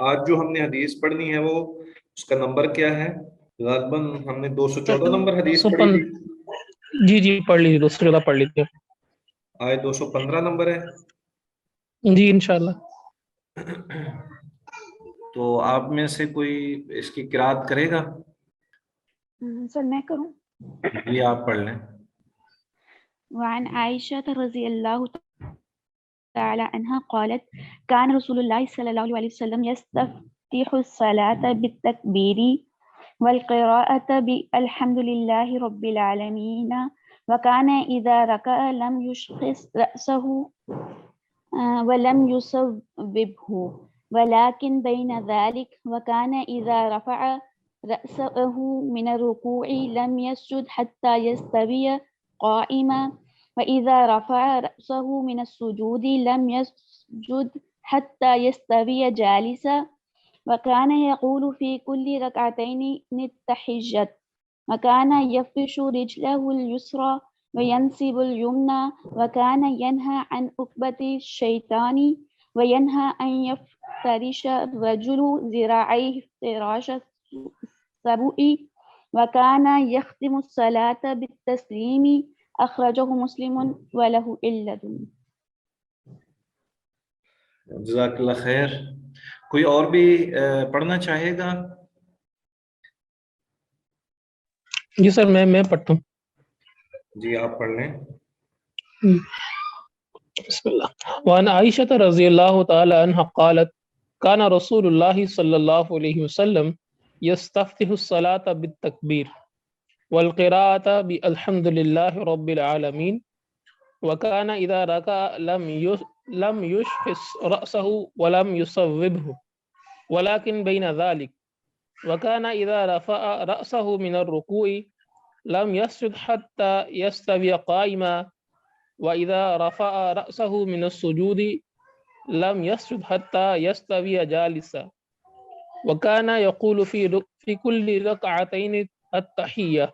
آج جو ہم نے حدیث پڑھنی ہے وہ اس کا نمبر کیا ہے؟ غالباً ہم نے 214 نمبر حدیث پڑھی تھی. جی جی پڑھ لیجیے، دوسری جگہ پڑھ لیجیے. آج 215 نمبر ہے. جی انشاءاللہ. تو آپ میں سے کوئی اس کی قرات کرے گا؟ سر میں کروں؟ جی آپ پڑھ لیں. وعن عائشة رضی اللہ تعالی عنہ قالت كان رسول الله صلى الله عليه وسلم يستفتح الصلاة بالتكبير والقراءة بالحمد لله رب العالمين وكان إذا ركع لم يشخص رأسه ولم يصوبه ولكن بين ذلك وكان إذا رفع رأسه من الركوع لم يسجد حتى يستوي قائما وإذا رفع رأسه من السجود لم يسجد حتى يستوي جالسا وكان يقول في كل ركعتين التحيات وكان يفرش رجله اليسرى وينصب اليمنى وكان ينهى عن عقبة الشيطان وينهى أن يفترش الرجل ذراعيه افتراش السبع وكان يختم الصلاة بالتسليم اخرجہ مسلم وله علت. جزاک اللہ خیر. کوئی اور بھی پڑھنا چاہے گا؟ جی سر میں پڑھتا ہوں. جی آپ پڑھ لیں. بسم اللہ. وعن عائشة رضی اللہ تعالی عنہ قالت كان رسول اللہ صلی اللہ علیہ وسلم يستفتح الصلاة بالتکبیر والقراءة بالحمد لله رب العالمين وكان إذا ركع لم يشخص رأسه ولم يصوبه ولكن بين ذلك وكان إذا رفع رأسه من الركوع لم يسجد حتى يستوي قائما وإذا رفع رأسه من السجود لم يسجد حتى يستوي جالسا وكان يقول في كل ركعتين التحية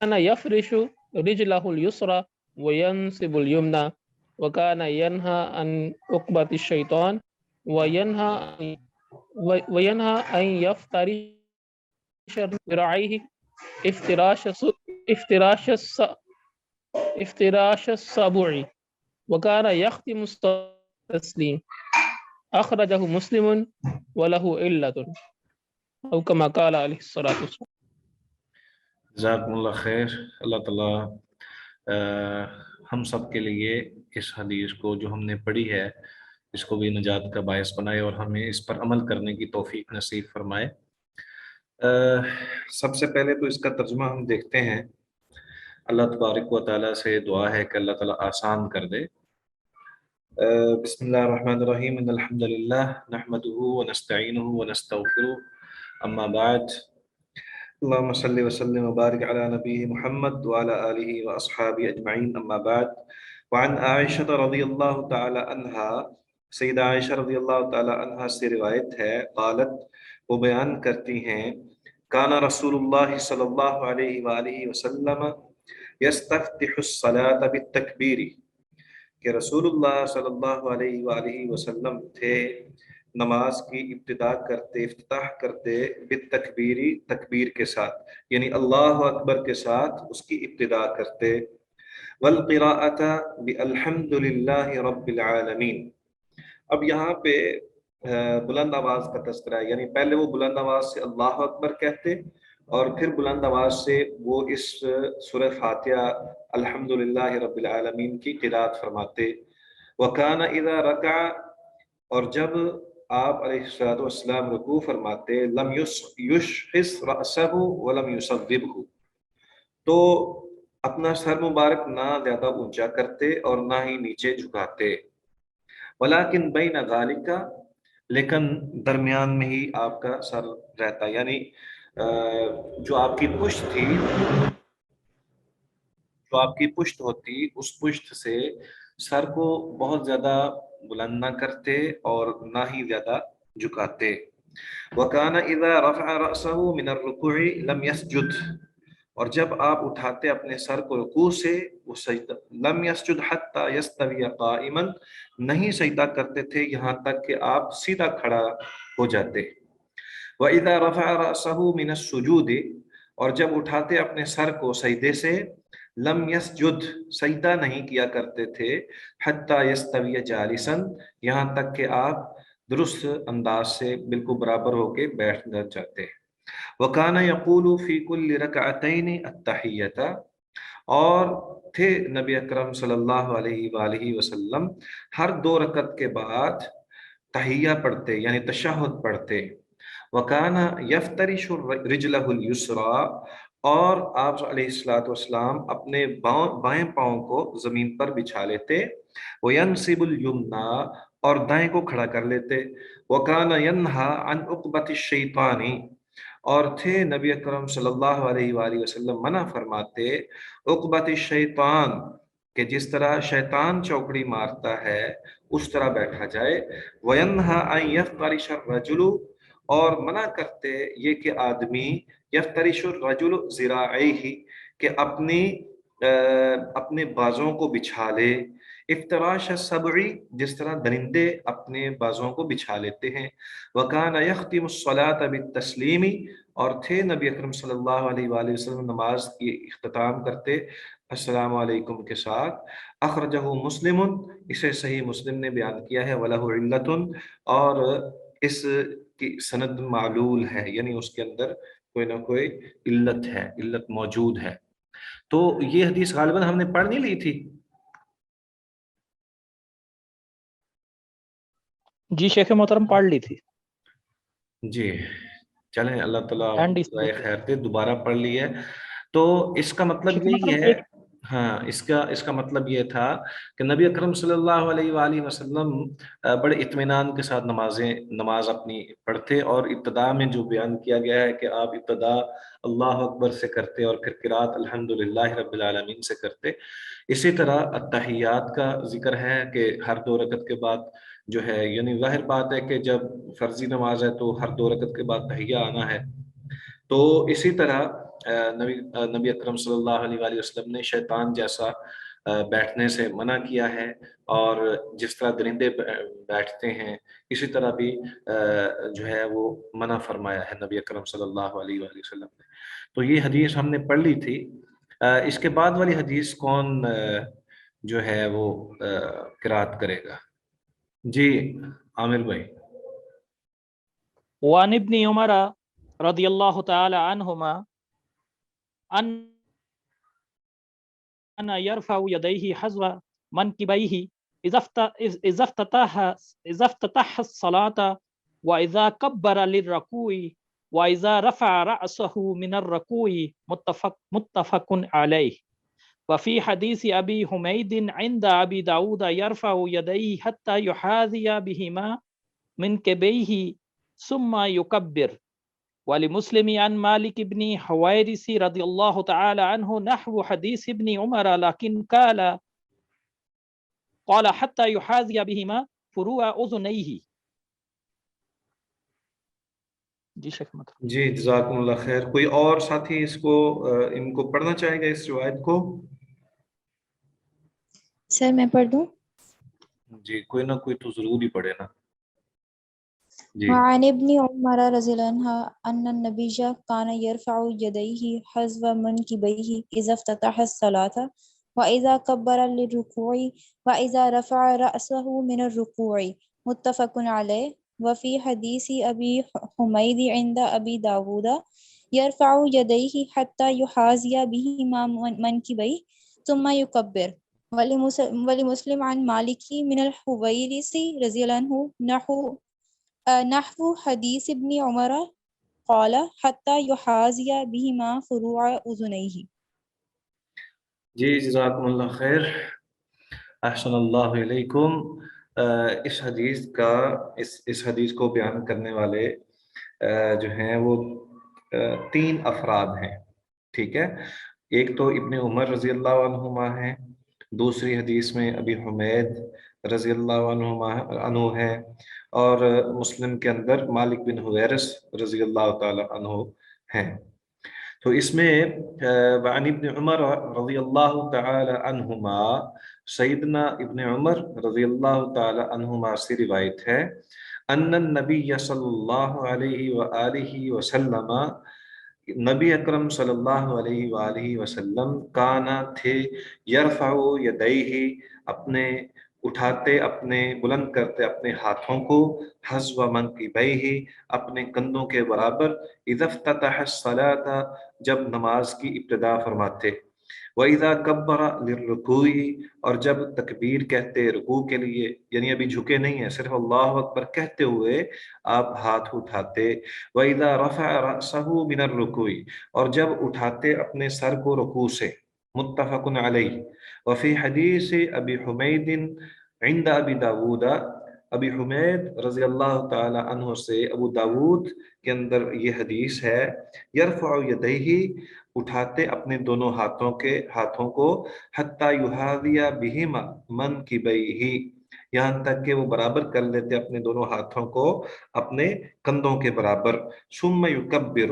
كان يفرش رجله اليسرى وينصب اليمنى وكان ينهى عن عقبة الشيطان وينهى أن يفترش ذراعيه افتراش السبع وكان يختم التسليم اخرجہ مسلم وله علت او كما قال علیہ الصلوۃ والسلام. جزاکم اللہ خیر. اللہ تعالیٰ ہم سب کے لیے اس حدیث کو جو ہم نے پڑھی ہے اس کو بھی نجات کا باعث بنائے اور ہمیں اس پر عمل کرنے کی توفیق نصیب فرمائے. سب سے پہلے تو اس کا ترجمہ ہم دیکھتے ہیں. اللہ تبارک و تعالیٰ سے دعا ہے کہ اللہ تعالیٰ آسان کر دے. بسم اللہ الرحمن الرحیم. ان الحمد للہ نحمده ونستعینه ونستغفره اما بعد. اللهم صل وسلم وبارك على نبيه محمد وعلى آله وأصحابه أجمعين اما بعد. وعن عائشة رضی اللہ تعالی عنہا، سیدہ عائشہ رضی اللہ تعالی عنہا سے روایت ہے، قالت وہ بیان کرتی ہیں، کان رسول اللہ صلی اللہ علیہ وآلہ وسلم یستفتح الصلاة بالتکبیر، کہ رسول اللہ صلی اللہ علیہ وآلہ وسلم تھے نماز کی ابتدا کرتے، افتتاح کرتے بالتکبیری، تکبیر کے ساتھ، یعنی اللہ اکبر کے ساتھ اس کی ابتدا کرتے. والقراءۃ بالحمد للہ رب العالمین. اب یہاں پہ بلند آواز کا تذکرہ ہے، یعنی پہلے وہ بلند آواز سے اللہ اکبر کہتے اور پھر بلند آواز سے وہ اس سورہ فاتحہ الحمدللہ رب العالمین کی قرات فرماتے. وکان اذا رکع، اور جب آپ علیہ الصلوۃ والسلام رکوع فرماتے، لم یشخص رأسہ ولم یصوبہ، تو اپنا سر مبارک نہ زیادہ اونچا کرتے اور نہ ہی نیچے جھکاتے. ولیکن بین ذالک، لیکن درمیان میں ہی آپ کا سر رہتا، یعنی جو آپ کی پشت تھی، جو آپ کی پشت ہوتی، اس پشت سے سر کو بہت زیادہ بلند نہ کرتے اور نہ ہی زیادہ جھکاتے. وَكَانَ إِذَا رَفَعَ رَأْسَهُ مِنَ الرُّكُوعِ لَمْ يَسْجُدْ، اور جب آپ اٹھاتے اپنے سر کو رکوع سے وہ سجدہ لم یسجد حتی یستوی قائما نہیں سجدہ کرتے تھے یہاں تک کہ آپ سیدھا کھڑا ہو جاتے. وَإِذَا رَفَعَ رَأْسَهُ مِنَ السُّجُودِ اور جب اٹھاتے اپنے سر کو سجدے سے لم یسجد سجدہ نہیں کیا کرتے تھے حتی یستوی جالسا یہاں تک کہ آپ درست انداز سے بالکل برابر ہو کے بیٹھ جاتے. وَكَانَ يَقُولُ فِي كُلِّ رَكَعَتَيْنِ التَّحِيَّةَ اور تھے نبی اکرم صلی اللہ علیہ وآلہ وسلم ہر 2 رکعت کے بعد تحیہ پڑھتے یعنی تشہد پڑھتے. وَكَانَ يَفْتَرِشُ رِجْلَهُ الْيُسْرَى اور آپ علیہ الصلوۃ والسلام اپنے بائیں پاؤں کو زمین پر بچھا لیتے. وَيَنْصِبُ الْيُمْنَى اور دائیں کو کھڑا کر لیتے. وَكَانَ يَنْهَى عَنْ عُقْبَةِ الشَّيْطَانِ اور تھے نبی اکرم صلی اللہ علیہ وآلہ وسلم منع فرماتے عقبۃ الشیطان کہ جس طرح شیطان چوکڑی مارتا ہے اس طرح بیٹھا جائے. وَيَنْهَى أَنْ يَفْتَرِشَ الرَّجُلُ اور منع کرتے یہ کہ آدمی یفترش الرجل ذراعیہ کہ اپنے بازوں کو بچھا لے. افتراش السبع جس طرح درندے اپنے بازوں کو بچھا لیتے ہیں. وَكَانَ يَخْتِمُ الصَّلَاةَ بِالتَّسْلِيمِ اور تھے نبی اکرم صلی اللہ علیہ وآلہ وسلم نماز کی اختتام کرتے السلام علیکم کے ساتھ. اخرجہ مسلم اسے صحیح مسلم نے بیان کیا ہے. وَلَهُ عِلَّةٌ اور اس کی سند معلول ہے یعنی اس کے اندر کوئی نہ کوئی علت ہے علت موجود ہے. تو یہ حدیث غالباً ہم نے پڑھ نہیں لی تھی. جی شیخ محترم پڑھ لی تھی. جی چلیں اللہ تعالیٰ اینڈ اس میں خیر دے دوبارہ پڑھ لی ہے. تو اس کا مطلب شیخ یہی محترم ہے ایک ہاں اس کا مطلب یہ تھا کہ نبی اکرم صلی اللہ علیہ وآلہ وسلم بڑے اطمینان کے ساتھ نماز اپنی پڑھتے اور ابتدا میں جو بیان کیا گیا ہے کہ آپ ابتدا اللہ اکبر سے کرتے اور پھر قرات الحمدللہ رب العالمین سے کرتے. اسی طرح التحیات کا ذکر ہے کہ ہر 2 رکعت کے بعد جو ہے یعنی ظاہر بات ہے کہ جب فرضی نماز ہے تو ہر 2 رکعت کے بعد تحیہ آنا ہے. تو اسی طرح نبی اکرم صلی اللہ علیہ وآلہ وسلم نے شیطان جیسا بیٹھنے سے منع کیا ہے اور جس طرح درندے بیٹھتے ہیں اسی طرح بھی جو ہے وہ منع فرمایا ہے نبی اکرم صلی اللہ علیہ وآلہ وسلم نے. تو یہ حدیث ہم نے پڑھ لی تھی. اس کے بعد والی حدیث کون جو ہے وہ قرات کرے گا؟ جی عامر بھائی. وعن ابن عمر رضی اللہ تعالی عنہما ان يرفع يديه حذو منكبيه اذا افتتح الصلاة واذا كبر للركوع واذا رفع رأسه من الركوع متفق عليه. وفي حديث أبي حميد عند أبي داود يرفع يديه حتى يحاذي بهما منكبيه ثم يكبر. ولمسلم عن مالك بن حويرث رضي الله تعالى عنه نحو حديث ابن عمر لكن قال حتى يحاذي بهما فروع أذنيه. جی شیخ مطلب جی جزاکم اللہ خیر. کوئی اور ساتھی اس کو ان کو پڑھنا چاہے گا اس روایت کو؟ سر میں پڑھ دوں؟ جی کوئی نہ کوئی تو ضرور ہی پڑھے نا. جی. وعن ابن عمر رضی اللہ عنہ ان النبی کان یرفع یدیہ حذو منکبیہ اذا افتتح الصلاة واذا کبر للرکوع واذا رفع رأسه من الرکوع متفق علیہ. وفی حدیث ابی حمید عند ابی داود یرفع یدیہ حتی یحاذی بہما منکبیہ ثم یکبر. ولمسلم عن مالک من الحویرث رضی اللہ عنہ نحو حدیث ابن عمر قال حتی یحاذی بہما فروع اذنیہ. جی جزاکم اللہ خیر. احسن اللہ علیکم. اس حدیث کو بیان کرنے والے جو ہیں وہ 3 افراد ہیں. ٹھیک ہے. ایک تو ابن عمر رضی اللہ عنہما ہیں. دوسری حدیث میں ابی حمید رضی اللہ عنہ ہے اور مسلم کے اندر مالک بن حویرث رضی اللہ تعالی عنہ ہیں. تو اس میں وعن ابن عمر رضی اللہ تعالی عنہما، سیدنا ابن عمر رضی اللہ تعالی عنہما سے روایت ہے، ان النبی صلی اللہ علیہ وآلہ وسلم، نبی اکرم صلی اللہ علیہ وآلہ وسلم کانا تھے، یرفع یدیہ اپنے اٹھاتے، اپنے بلند کرتے اپنے ہاتھوں کو، حذو منکبیہ اپنے کندھوں کے برابر، اذا افتتح الصلاۃ جب نماز کی ابتدا فرماتے، وَإِذَا كَبَّرَ لِلرُّكُوعِ اور جب تکبیر کہتے رکوع کے لیے، یعنی ابھی جھکے نہیں ہیں، صرف اللہ اکبر کہتے ہوئے آپ ہاتھ اٹھاتے، وَإِذَا رَفَعَ رَأْسَهُ مِنَ الرُّكُوعِ اور جب اٹھاتے اپنے سر کو رکوع سے، متفق علیہ۔ وفی حدیث ابی حمید عند ابی داود، ابی حمید رضی اللہ تعالی عنہ سے ابو داود کے اندر یہ حدیث ہے، یرفع یدیہ اٹھاتے اپنے دونوں ہاتھوں کو، حتی یحاذی بہما منکبیہ یہاں تک کہ وہ برابر کر لیتے اپنے دونوں ہاتھوں کو اپنے کندھوں کے برابر، ثم یکبر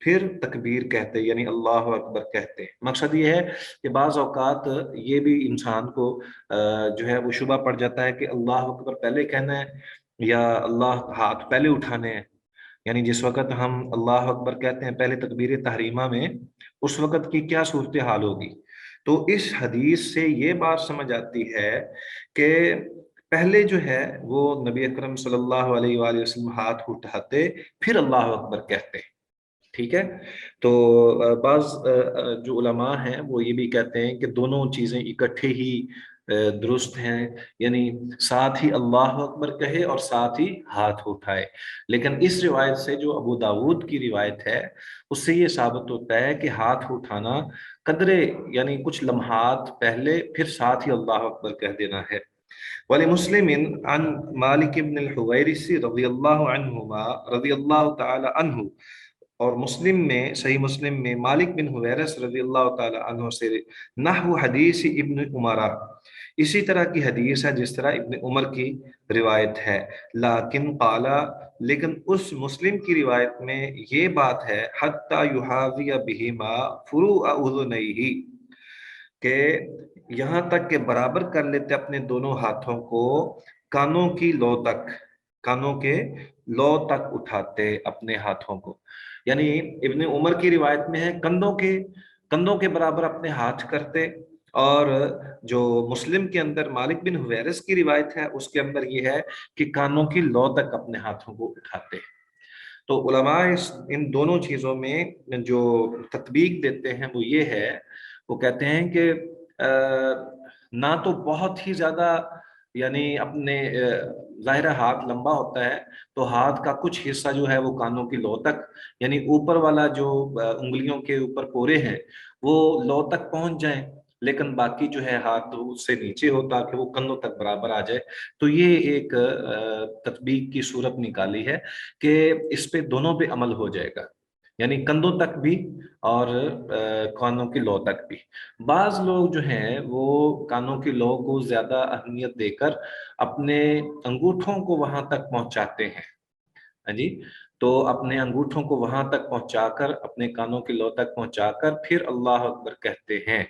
پھر تکبیر کہتے یعنی اللہ اکبر کہتے۔ مقصد یہ ہے کہ بعض اوقات یہ بھی انسان کو جو ہے وہ شبہ پڑ جاتا ہے کہ اللہ اکبر پہلے کہنا ہے یا اللہ ہاتھ پہلے اٹھانے ہیں، یعنی جس وقت ہم اللہ اکبر کہتے ہیں پہلے تکبیر تحریمہ میں، اس وقت کی کیا صورتحال ہوگی۔ تو اس حدیث سے یہ بات سمجھ آتی ہے کہ پہلے جو ہے وہ نبی اکرم صلی اللہ علیہ وآلہ وسلم ہاتھ اٹھاتے پھر اللہ اکبر کہتے، ٹھیک ہے۔ تو بعض جو علماء ہیں وہ یہ بھی کہتے ہیں کہ دونوں چیزیں اکٹھے ہی درست ہیں، یعنی ساتھ ہی اللہ اکبر کہے اور ساتھ ہی ہاتھ اٹھائے، لیکن اس روایت سے جو ابو داود کی روایت ہے اس سے یہ ثابت ہوتا ہے کہ ہاتھ اٹھانا قدرے یعنی کچھ لمحات پہلے پھر ساتھ ہی اللہ اکبر کہہ دینا ہے۔ وَلِمُسْلِمٍ عن مالک بن الحویرث رضی اللہ عنہما رضی اللہ تعالی عنہ، اور مسلم میں صحیح مسلم میں مالک بن حویرث رضی اللہ تعالی عنہ سے نحو حدیث ابن عمرہ اسی طرح کی حدیث ہے جس طرح ابن عمر کی روایت ہے، لیکن قالا لیکن اس مسلم کی روایت میں یہ بات ہے حتی یحاذی بہما فروع اذنیہ کہ یہاں تک کہ برابر کر لیتے اپنے دونوں ہاتھوں کو کانوں کی لو تک، کانوں کے لو تک اٹھاتے اپنے ہاتھوں کو، یعنی ابن عمر کی روایت میں ہے کندھوں کے برابر اپنے ہاتھ کرتے، اور جو مسلم کے اندر مالک بن حویرث کی روایت ہے اس کے اندر یہ ہے کہ کانوں کی لو تک اپنے ہاتھوں کو اٹھاتے۔ تو علماء ان دونوں چیزوں میں جو تطبیق دیتے ہیں وہ یہ ہے، وہ کہتے ہیں کہ نہ تو بہت ہی زیادہ یعنی اپنے ظاہر ہاتھ لمبا ہوتا ہے تو ہاتھ کا کچھ حصہ جو ہے وہ کانوں کی لو تک، یعنی اوپر والا جو انگلیوں کے اوپر پورے ہیں وہ لو تک پہنچ جائیں، لیکن باقی جو ہے ہاتھ اس سے نیچے ہو تاکہ وہ کندھوں تک برابر آ جائے۔ تو یہ ایک تطبیق کی صورت نکالی ہے کہ اس پہ دونوں پہ عمل ہو جائے گا، یعنی کندھوں تک بھی اور کانوں کی لو تک بھی۔ بعض لوگ جو ہیں وہ کانوں کی لو کو زیادہ اہمیت دے کر اپنے انگوٹھوں کو وہاں تک پہنچاتے ہیں، ہاں جی، تو اپنے انگوٹھوں کو وہاں تک پہنچا کر اپنے کانوں کی لو تک پہنچا کر پھر اللہ اکبر کہتے ہیں،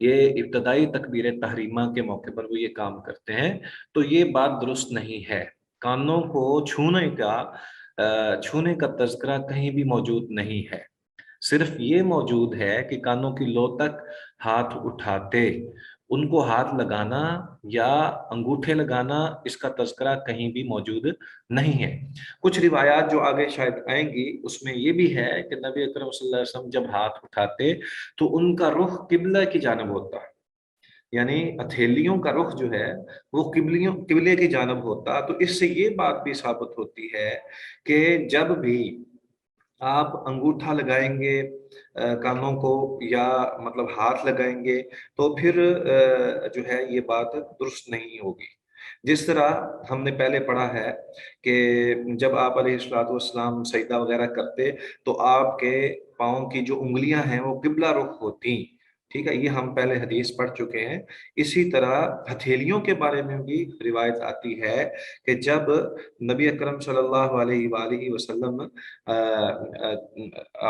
یہ ابتدائی تکبیر تحریمہ کے موقع پر وہ یہ کام کرتے ہیں۔ تو یہ بات درست نہیں ہے، کانوں کو چھونے کا تذکرہ کہیں بھی موجود نہیں ہے، صرف یہ موجود ہے کہ کانوں کی لو تک ہاتھ اٹھاتے، ان کو ہاتھ لگانا یا انگوٹھے لگانا اس کا تذکرہ کہیں بھی موجود نہیں ہے۔ کچھ روایات جو آگے شاید آئیں گی اس میں یہ بھی ہے کہ نبی اکرم صلی اللہ علیہ وسلم جب ہاتھ اٹھاتے تو ان کا رخ قبلہ کی جانب ہوتا، یعنی ہتھیلیوں کا رخ جو ہے وہ قبلے کی جانب ہوتا۔ تو اس سے یہ بات بھی ثابت ہوتی ہے کہ جب بھی آپ انگوٹھا لگائیں گے کانوں کو یا مطلب ہاتھ لگائیں گے تو پھر جو ہے یہ بات درست نہیں ہوگی۔ جس طرح ہم نے پہلے پڑھا ہے کہ جب آپ علیہ الصلوۃ والسلام سجدہ وغیرہ کرتے تو آپ کے پاؤں کی جو انگلیاں ہیں وہ قبلہ رخ ہوتی، ٹھیک ہے، یہ ہم پہلے حدیث پڑھ چکے ہیں۔ اسی طرح ہتھیلیوں کے بارے میں بھی روایت آتی ہے کہ جب نبی اکرم صلی اللہ علیہ وآلہ وسلم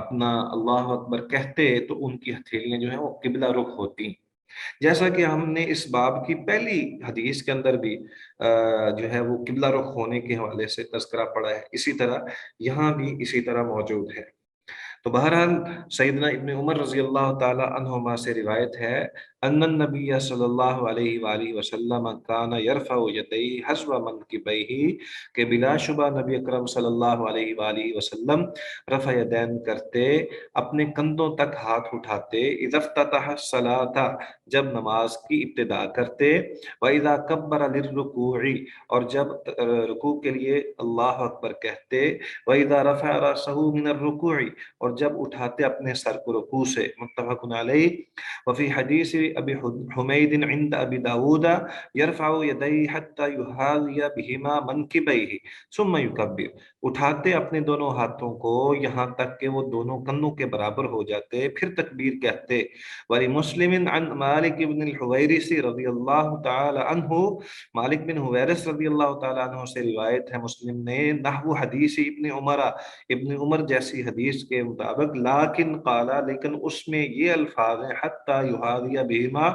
اپنا اللہ اکبر کہتے تو ان کی ہتھیلیاں جو ہیں وہ قبلہ رخ ہوتی، جیسا کہ ہم نے اس باب کی پہلی حدیث کے اندر بھی جو ہے وہ قبلہ رخ ہونے کے حوالے سے تذکرہ پڑا ہے، اسی طرح یہاں بھی اسی طرح موجود ہے۔ تو بہرحال سیدنا ابن عمر رضی اللہ تعالی عنہما سے روایت ہے ان النبی صلی اللہ علیہ وآلہ وسلم کان یرفع یدیہ حسب منکبیہ، کہ بلا شبہ نبی اکرم صلی اللہ علیہ وآلہ وسلم رفع یدین کرتے، اپنے کندھوں تک ہاتھ اٹھاتے، اذا افتتح الصلاۃ، جب نماز کی ابتدا کرتے، واذا کبر للرکوع، اور جب رکوع کے لیے اللہ اکبر کہتے، واذا رفع رأسہ من الرکوع، اور جب اٹھاتے اپنے سر کو رکوع سے، متفق علیہ۔ وفی حدیث ابی حمید عند ابی داود یرفع یدیہ حتی یحاذی بہما منکبیہ ثم یکبر، اٹھاتے اپنے دونوں ہاتھوں کو یہاں تک کہ وہ دونوں کندھوں کے برابر ہو جاتے، پھر تکبیر کہتے۔ ولی مسلم عن مالک بن الحویرث رضی اللہ تعالی عنہ، مالک بن حویرث رضی اللہ تعالی عنہ سے روایت ہے مسلم نے، نحو حدیث ابن عمر، ابن عمر جیسی حدیث کے مطابق، لیکن قالا، لیکن اس میں یہ الفاظ ہیں حتی یحاذی بہما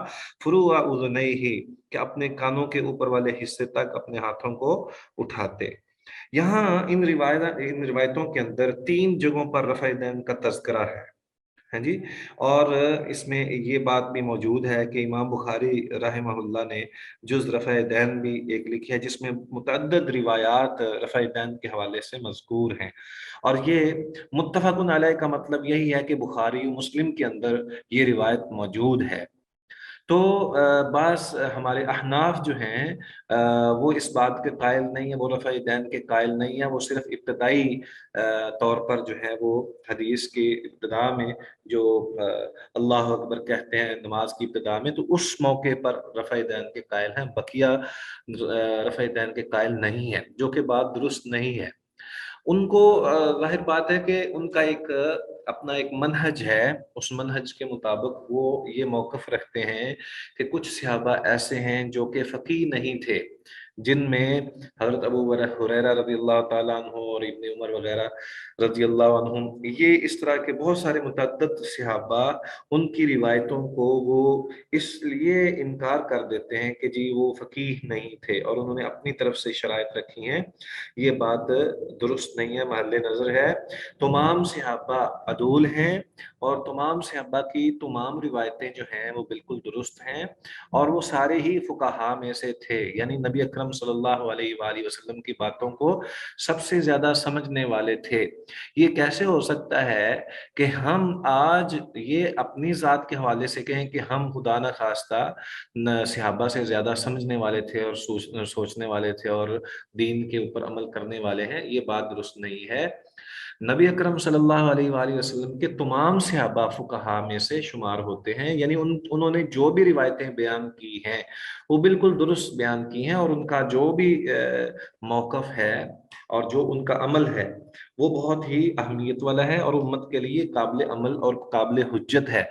فروع اذنیہ، کہ اپنے کانوں کے اوپر والے حصے تک اپنے ہاتھوں کو اٹھاتے۔ یہاں ان روایتوں کے اندر 3 جگہوں پر رفع یدین کا تذکرہ ہے، ہاں جی، اور اس میں یہ بات بھی موجود ہے کہ امام بخاری رحمہ اللہ نے جز رفع یدین بھی ایک لکھی ہے، جس میں متعدد روایات رفع یدین کے حوالے سے مذکور ہیں، اور یہ متفق علیہ کا مطلب یہی ہے کہ بخاری و مسلم کے اندر یہ روایت موجود ہے۔ تو بعض ہمارے احناف جو ہیں وہ اس بات کے قائل نہیں ہیں، وہ رفع یدین کے قائل نہیں ہیں، وہ صرف ابتدائی طور پر جو ہے وہ حدیث کی ابتدا میں جو اللہ اکبر کہتے ہیں نماز کی ابتدا میں، تو اس موقع پر رفع یدین کے قائل ہیں، بقیہ رفع یدین کے قائل نہیں ہیں، جو کہ بات درست نہیں ہے۔ ان کو ظاہر بات ہے کہ ان کا ایک اپنا ایک منہج ہے، اس منہج کے مطابق وہ یہ موقف رکھتے ہیں کہ کچھ صحابہ ایسے ہیں جو کہ فقیہ نہیں تھے، جن میں حضرت ابو ہریرہ رضی اللہ تعالیٰ عنہ اور ابن عمر وغیرہ رضی اللہ عنہم، یہ اس طرح کے بہت سارے متعدد صحابہ، ان کی روایتوں کو وہ اس لیے انکار کر دیتے ہیں کہ جی وہ فقیہ نہیں تھے، اور انہوں نے اپنی طرف سے شرائط رکھی ہیں، یہ بات درست نہیں ہے، محل نظر ہے۔ تمام صحابہ عدول ہیں، اور تمام صحابہ کی تمام روایتیں جو ہیں وہ بالکل درست ہیں، اور وہ سارے ہی فقہاء میں سے تھے، یعنی نبی اکرم صلی اللہ علیہ وآلہ وسلم کی باتوں کو سب سے زیادہ سمجھنے والے تھے۔ یہ کیسے ہو سکتا ہے کہ ہم آج یہ اپنی ذات کے حوالے سے کہیں کہ ہم خدا نہ خواستہ صحابہ سے زیادہ سمجھنے والے تھے اور سوچنے والے تھے اور دین کے اوپر عمل کرنے والے ہیں؟ یہ بات درست نہیں ہے۔ نبی اکرم صلی اللہ علیہ وآلہ وسلم کے تمام صحابہ فقہاء میں سے شمار ہوتے ہیں، یعنی انہوں نے جو بھی روایتیں بیان کی ہیں وہ بالکل درست بیان کی ہیں، اور ان کا جو بھی موقف ہے اور جو ان کا عمل ہے وہ بہت ہی اہمیت والا ہے، اور امت کے لیے قابل عمل اور قابل حجت ہے۔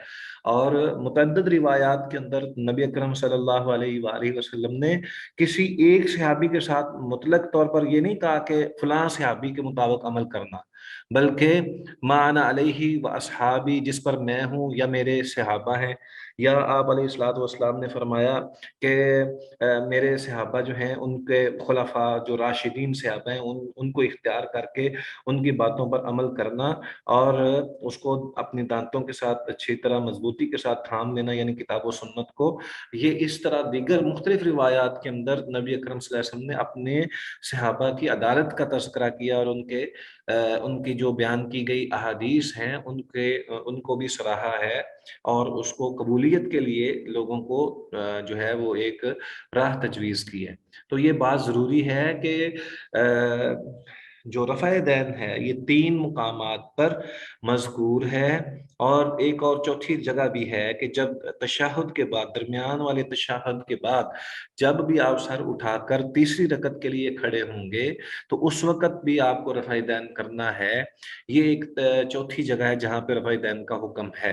اور متعدد روایات کے اندر نبی اکرم صلی اللہ علیہ وآلہ وسلم نے کسی ایک صحابی کے ساتھ مطلق طور پر یہ نہیں کہا کہ فلاں صحابی کے مطابق عمل کرنا، بلکہ ما انا علیہ و اصحابی، جس پر میں ہوں یا میرے صحابہ ہیں، یا آپ علیہ الصلوۃ والسلام نے فرمایا کہ میرے صحابہ جو ہیں ان کے خلفاء جو راشدین صحابہ ہیں ان کو اختیار کر کے ان کی باتوں پر عمل کرنا، اور اس کو اپنی دانتوں کے ساتھ اچھی طرح مضبوطی کے ساتھ تھام لینا، یعنی کتاب و سنت کو۔ یہ اس طرح دیگر مختلف روایات کے اندر نبی اکرم صلی اللہ علیہ وسلم نے اپنے صحابہ کی عدالت کا تذکرہ کیا، اور ان کی جو بیان کی گئی احادیث ہیں ان کو بھی سراہا ہے، اور اس کو قبولیت کے لیے لوگوں کو جو ہے وہ ایک راہ تجویز کی ہے۔ تو یہ بات ضروری ہے کہ جو رفع دین ہے یہ 3 مقامات پر مذکور ہے، اور ایک اور چوتھی جگہ بھی ہے کہ جب تشہد کے بعد، درمیان والے تشہد کے بعد جب بھی آپ سر اٹھا کر تیسری رکعت کے لیے کھڑے ہوں گے تو اس وقت بھی آپ کو رفع دین کرنا ہے۔ یہ ایک چوتھی جگہ ہے جہاں پہ رفع دین کا حکم ہے۔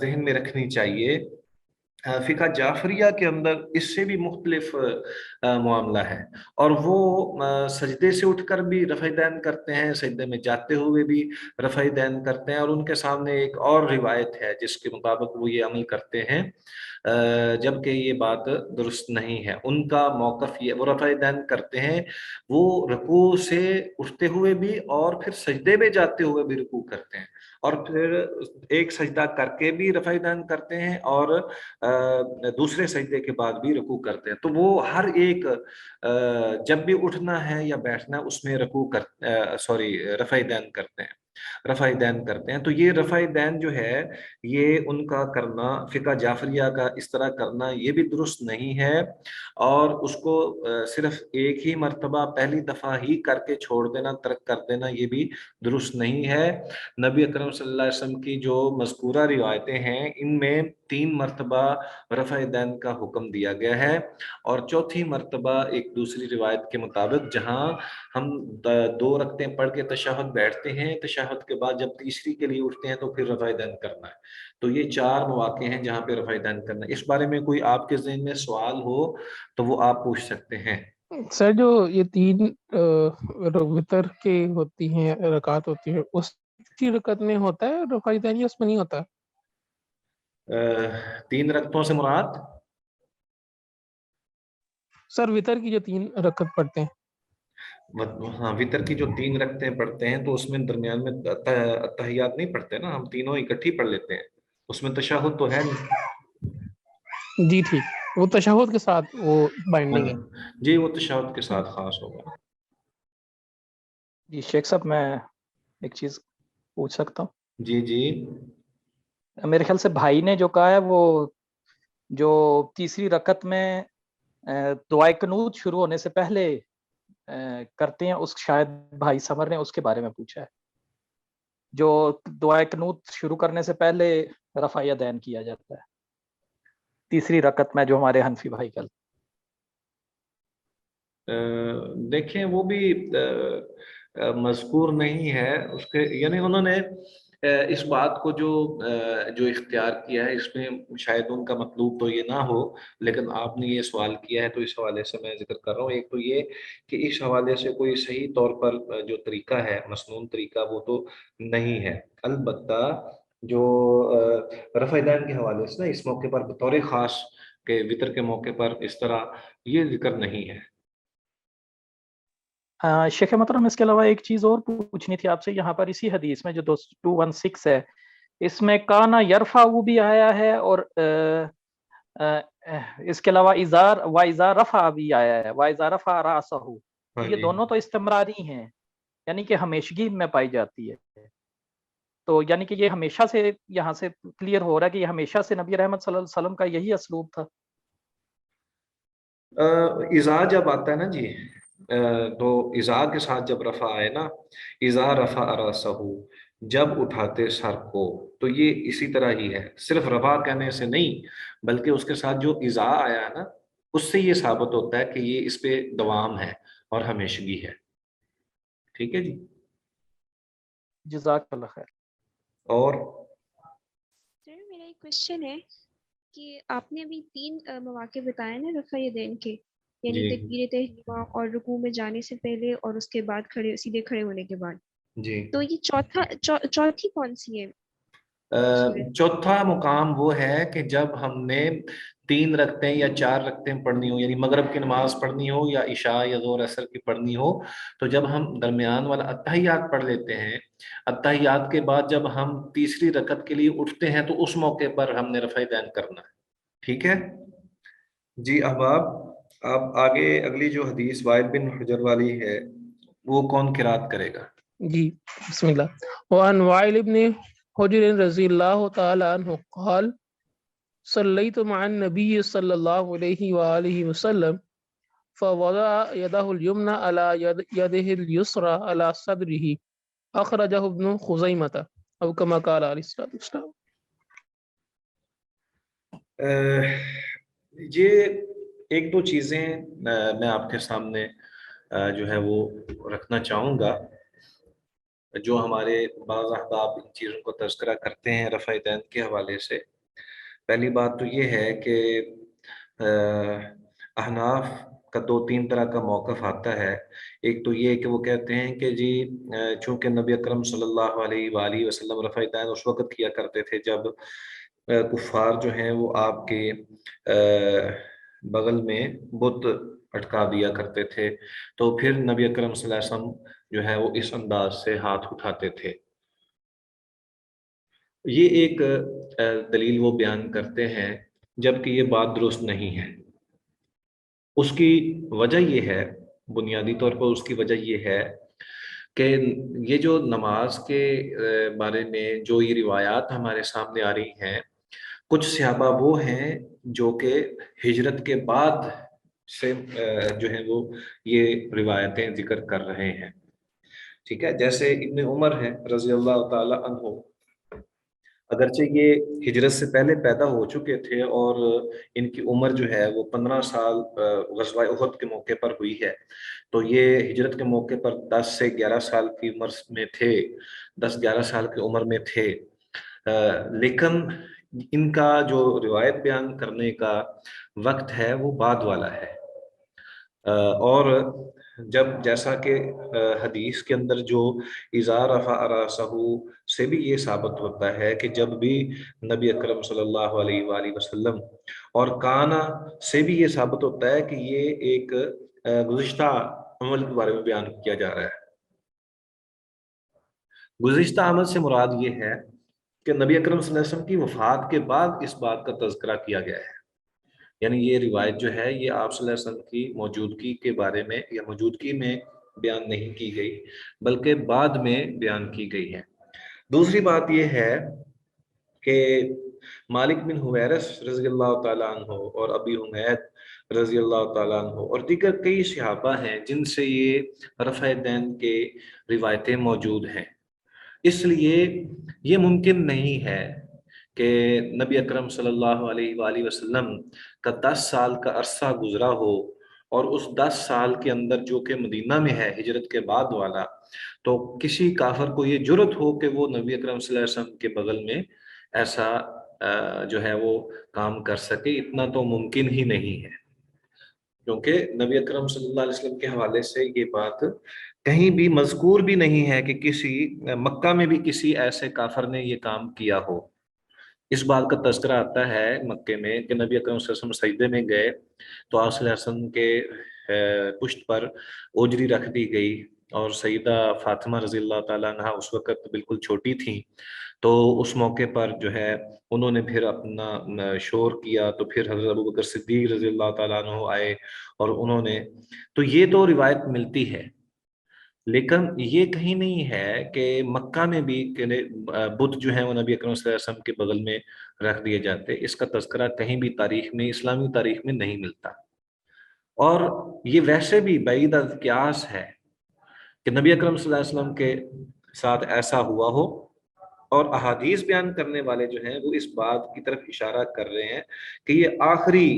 ذہن میں رکھنی چاہیے، فقہ جعفریہ کے اندر اس سے بھی مختلف معاملہ ہے، اور وہ سجدے سے اٹھ کر بھی رفع دین کرتے ہیں، سجدے میں جاتے ہوئے بھی رفع دین کرتے ہیں، اور ان کے سامنے ایک اور روایت ہے جس کے مطابق وہ یہ عمل کرتے ہیں، جبکہ یہ بات درست نہیں ہے۔ ان کا موقف یہ، وہ رفع دین کرتے ہیں، وہ رکوع سے اٹھتے ہوئے بھی اور پھر سجدے میں جاتے ہوئے بھی رکوع کرتے ہیں، اور پھر ایک سجدہ کر کے بھی رفع دین کرتے ہیں، اور دوسرے سجدے کے بعد بھی رکوع کرتے ہیں۔ تو وہ ہر ایک جب بھی اٹھنا ہے یا بیٹھنا ہے اس میں رفع دین کرتے ہیں، رفع دین کرتے ہیں۔ تو یہ رفع دین جو ہے یہ ان کا کرنا، فقہ جعفریہ کا اس طرح کرنا، یہ بھی درست نہیں ہے، اور اس کو صرف ایک ہی مرتبہ پہلی دفعہ ہی کر کے چھوڑ دینا، ترک کر دینا، یہ بھی درست نہیں ہے۔ نبی اکرم صلی اللہ علیہ وسلم کی جو مذکورہ روایتیں ہیں ان میں 3 مرتبہ رفع دین کا حکم دیا گیا ہے، اور چوتھی مرتبہ ایک دوسری روایت کے مطابق جہاں ہم 2 رکعتیں پڑھ کے تشہد بیٹھتے ہیں، تشہد کے بعد جب تیسری کے لیے اٹھتے ہیں تو پھر رفع دین کرنا ہے۔ تو یہ 4 مواقع ہیں جہاں پہ رفع دین کرنا ہے۔ اس بارے میں کوئی آپ کے ذہن میں سوال ہو تو وہ آپ پوچھ سکتے ہیں۔ سر جو یہ 3 وتر کے ہوتی ہیں رکعت ہوتی ہے، اس کی رکعت میں ہوتا ہے رفع دین یا اس میں نہیں ہوتا؟ 3 رکعتوں سے مراد سر وتر کی جو 3 رکعت پڑھتے ہیں، ہاں، وطر کی جو 3 رکعتیں پڑھتے ہیں تو اس میں درمیان میں تحیات نہیں پڑھتے نا، ہم تینوں اکٹھی پڑھ لیتے ہیں، اس میں تشہد تو ہے نہیں۔ جی ٹھیک، وہ تشہد کے ساتھ وہ بائنڈنگ ہے۔ جی وہ تشہد کے ساتھ خاص ہوگا۔ جی شیخ صاحب میں ایک چیز پوچھ سکتا ہوں؟ جی جی میرے خیال سے بھائی نے جو کہا ہے وہ جو تیسری رکعت میں دعائے قنوت شروع ہونے سے پہلے کرتے ہیں، اس شاید بھائی سمر نے اس کے بارے میں پوچھا ہے، جو دعائے قنوت شروع کرنے سے پہلے رفع یدین کیا جاتا ہے تیسری رکعت میں، جو ہمارے حنفی بھائی کل دیکھیں وہ بھی مذکور نہیں ہے اس کے، یعنی انہوں نے اس بات کو جو اختیار کیا ہے، اس میں شاید ان کا مطلوب تو یہ نہ ہو، لیکن آپ نے یہ سوال کیا ہے تو اس حوالے سے میں ذکر کر رہا ہوں۔ ایک تو یہ کہ اس حوالے سے کوئی صحیح طور پر جو طریقہ ہے، مسنون طریقہ، وہ تو نہیں ہے۔ البتہ جو رفع دین کے حوالے سے نا اس موقع پر بطور خاص کہ وطر کے موقع پر اس طرح یہ ذکر نہیں ہے۔ شیخ محترم اس کے علاوہ ایک چیز اور پوچھنی تھی آپ سے، یہاں پر اسی حدیث میں جو 216 ہے، اس میں کانا یرفع وہ بھی آیا ہے، اور اس کے علاوہ اذا رفع بھی آیا ہے، واذا رفع راسہ، یہ دونوں تو استمراری ہیں، یعنی کہ ہمیشگی میں پائی جاتی ہے، تو یعنی کہ یہ ہمیشہ سے یہاں سے کلیئر ہو رہا ہے کہ یہ ہمیشہ سے نبی رحمت صلی اللہ علیہ وسلم کا یہی اسلوب تھا۔ اذا جب آتا ہے نا جی، تو اذا کے ساتھ جب رفع آئے نا، اذا رفع راسہ، جب اٹھاتے سر کو، تو یہ اسی طرح ہی ہے، صرف رفع کہنے سے نہیں بلکہ اس کے ساتھ جو اذا آیا ہے نا، اس سے یہ ثابت ہوتا ہے کہ یہ اس پہ دوام ہے اور ہمیشگی ہے۔ ٹھیک ہے جی، جزاک اللہ خیر۔ اور سر میرا ایک کوشچن ہے کہ آپ نے ابھی 3 مواقع بتائے نا رفع یدین کے، یعنی جی تکبیر تحریمہ اور رکوع میں جانے سے پہلے اور اس کے بعد سیدھے کھڑے ہونے کے بعد، جی، تو یہ چوتھی کون سی ہے؟ چوتھا مقام وہ ہے کہ جب ہم نے 3 رکعتیں یا 4 رکعتیں پڑھنی ہو، یعنی مغرب کی نماز پڑھنی ہو یا عشاء یا ظہر اثر کی پڑھنی ہو، تو جب ہم درمیان والا اتحیات پڑھ لیتے ہیں، اتحیات کے بعد جب ہم تیسری رکعت کے لیے اٹھتے ہیں تو اس موقع پر ہم نے رفع دین کرنا ہے۔ ٹھیک ہے جی احباب، اب آگے اگلی جو حدیث وائل بن حجر والی ہے وہ کون قرات کرے گا؟ جی بسم اللہ۔ وعن وائل ابن حجر رضی اللہ تعالی عنہ قال صلیت مع النبی صلی اللہ علیہ وآلہ وسلم فوضع يده اليمنى على يده اليسرى على صدره اخرجه ابن خزیمہ او كما قال علیہ الصلوۃ والسلام۔ یہ ایک دو چیزیں میں آپ کے سامنے جو ہے وہ رکھنا چاہوں گا۔ جو ہمارے بعض احباب ان چیزوں کو تذکرہ کرتے ہیں رفع دین کے حوالے سے، پہلی بات تو یہ ہے کہ احناف کا 2-3 طرح کا موقف آتا ہے۔ ایک تو یہ کہ وہ کہتے ہیں کہ جی چونکہ نبی اکرم صلی اللہ علیہ وآلہ وسلم رفع دین اس وقت کیا کرتے تھے جب کفار جو ہیں وہ آپ کے بغل میں بت اٹکا دیا کرتے تھے، تو پھر نبی اکرم صلی اللہ علیہ وسلم جو ہے وہ اس انداز سے ہاتھ اٹھاتے تھے۔ یہ ایک دلیل وہ بیان کرتے ہیں، جبکہ یہ بات درست نہیں ہے۔ اس کی وجہ یہ ہے، بنیادی طور پر اس کی وجہ یہ ہے کہ یہ جو نماز کے بارے میں جو یہ روایات ہمارے سامنے آ رہی ہیں، کچھ صحابہ وہ ہیں جو کہ ہجرت کے بعد سے جو ہیں وہ یہ روایتیں ذکر کر رہے ہیں، ٹھیک ہے۔ جیسے ابن عمر ہے رضی اللہ تعالی عنہ، اگرچہ یہ ہجرت سے پہلے پیدا ہو چکے تھے اور ان کی عمر جو ہے وہ 15 سال غزوہ احد کے موقع پر ہوئی ہے، تو یہ ہجرت کے موقع پر 10 سے 11 سال کی عمر میں تھے، 10-11 سال کی عمر میں تھے، لیکن ان کا جو روایت بیان کرنے کا وقت ہے وہ بعد والا ہے، اور جب جیسا کہ حدیث کے اندر جو اذا رفع راسہ سے بھی یہ ثابت ہوتا ہے کہ جب بھی نبی اکرم صلی اللہ علیہ وآلہ وسلم، اور کانا سے بھی یہ ثابت ہوتا ہے کہ یہ ایک گزشتہ عمل کے بارے میں بیان کیا جا رہا ہے۔ گزشتہ عمل سے مراد یہ ہے کہ نبی اکرم صلی اللہ علیہ وسلم کی وفات کے بعد اس بات کا تذکرہ کیا گیا ہے، یعنی یہ روایت جو ہے یہ آپ صلی اللہ علیہ وسلم کی موجودگی کے بارے میں یا موجودگی میں بیان نہیں کی گئی، بلکہ بعد میں بیان کی گئی ہے۔ دوسری بات یہ ہے کہ مالک بن حویرث رضی اللہ تعالیٰ عنہ اور ابی حمید رضی اللہ تعالیٰ عنہ اور دیگر کئی صحابہ ہیں جن سے یہ رفع دین کے روایتیں موجود ہیں، اس لیے یہ ممکن نہیں ہے کہ نبی اکرم صلی اللہ علیہ وآلہ وسلم کا 10 سال کا عرصہ گزرا ہو اور اس 10 سال کے اندر جو کہ مدینہ میں ہے ہجرت کے بعد والا، تو کسی کافر کو یہ جرت ہو کہ وہ نبی اکرم صلی اللہ علیہ وسلم کے بغل میں ایسا جو ہے وہ کام کر سکے، اتنا تو ممکن ہی نہیں ہے، کیونکہ نبی اکرم صلی اللہ علیہ وسلم کے حوالے سے یہ بات کہیں بھی مذکور بھی نہیں ہے کہ کسی مکہ میں بھی کسی ایسے کافر نے یہ کام کیا ہو۔ اس بات کا تذکرہ آتا ہے مکے میں کہ نبی اکرم صلی اللہ علیہ وسلم سجدے میں گئے تو آپ صلی اللہ علیہ وسلم کے پشت پر اوجری رکھ دی گئی، اور سیدہ فاطمہ رضی اللہ تعالیٰ عنہ اس وقت بالکل چھوٹی تھیں، تو اس موقع پر جو ہے انہوں نے پھر اپنا شور کیا، تو پھر حضرت ابوبکر صدیق رضی اللہ تعالیٰ عنہ آئے اور انہوں نے، تو یہ تو روایت ملتی ہے، لیکن یہ کہیں نہیں ہے کہ مکہ میں بھی بت جو ہیں وہ نبی اکرم صلی اللہ علیہ وسلم کے بغل میں رکھ دیے جاتے، اس کا تذکرہ کہیں بھی تاریخ میں، اسلامی تاریخ میں نہیں ملتا۔ اور یہ ویسے بھی بعید القیاس ہے کہ نبی اکرم صلی اللہ علیہ وسلم کے ساتھ ایسا ہوا ہو، اور احادیث بیان کرنے والے جو ہیں وہ اس بات کی طرف اشارہ کر رہے ہیں کہ یہ آخری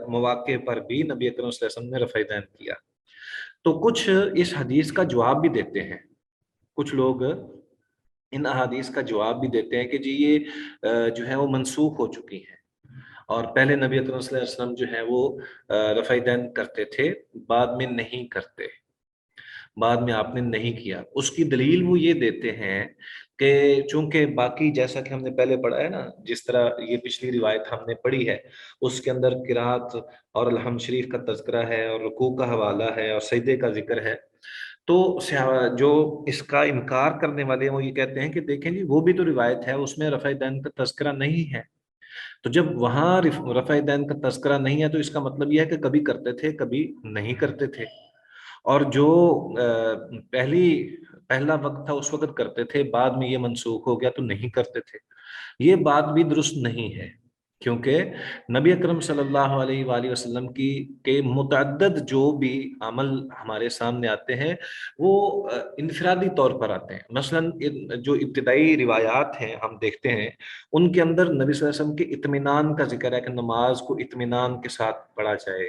مواقع پر بھی نبی اکرم صلی اللہ علیہ وسلم نے رفع دین کیا۔ تو کچھ اس حدیث کا جواب بھی دیتے ہیں، کچھ لوگ ان احادیث کا جواب بھی دیتے ہیں کہ جی یہ جو ہے وہ منسوخ ہو چکی ہیں، اور پہلے نبی اکرم صلی اللہ علیہ وسلم جو ہے وہ رفع دین کرتے تھے، بعد میں نہیں کرتے، بعد میں آپ نے نہیں کیا۔ اس کی دلیل وہ یہ دیتے ہیں کہ چونکہ باقی جیسا کہ ہم نے پہلے پڑھا ہے نا، جس طرح یہ پچھلی روایت ہم نے پڑھی ہے اس کے اندر قرات اور الحمد شریف کا تذکرہ ہے اور رکوع کا حوالہ ہے اور سجدے کا ذکر ہے، تو جو اس کا انکار کرنے والے ہیں وہ یہ کہتے ہیں کہ دیکھیں جی وہ بھی تو روایت ہے، اس میں رفع دین کا تذکرہ نہیں ہے، تو جب وہاں رفع دین کا تذکرہ نہیں ہے تو اس کا مطلب یہ ہے کہ کبھی کرتے تھے کبھی نہیں کرتے تھے، اور جو پہلا وقت تھا اس وقت کرتے تھے، بعد میں یہ منسوخ ہو گیا تو نہیں کرتے تھے۔ یہ بات بھی درست نہیں ہے، کیونکہ نبی اکرم صلی اللہ علیہ وآلہ وسلم کے متعدد جو بھی عمل ہمارے سامنے آتے ہیں وہ انفرادی طور پر آتے ہیں۔ مثلا جو ابتدائی روایات ہیں ہم دیکھتے ہیں ان کے اندر نبی صلی اللہ علیہ وسلم کے اطمینان کا ذکر ہے کہ نماز کو اطمینان کے ساتھ پڑھا جائے،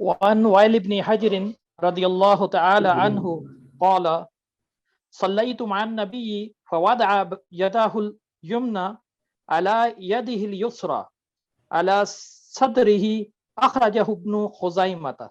وعن وائل بن حجر رضي الله تعالى عنه قال صليت مع النبي فوضع يده اليمنى على يده اليسرى على صدره أخرجه ابن خزيمة.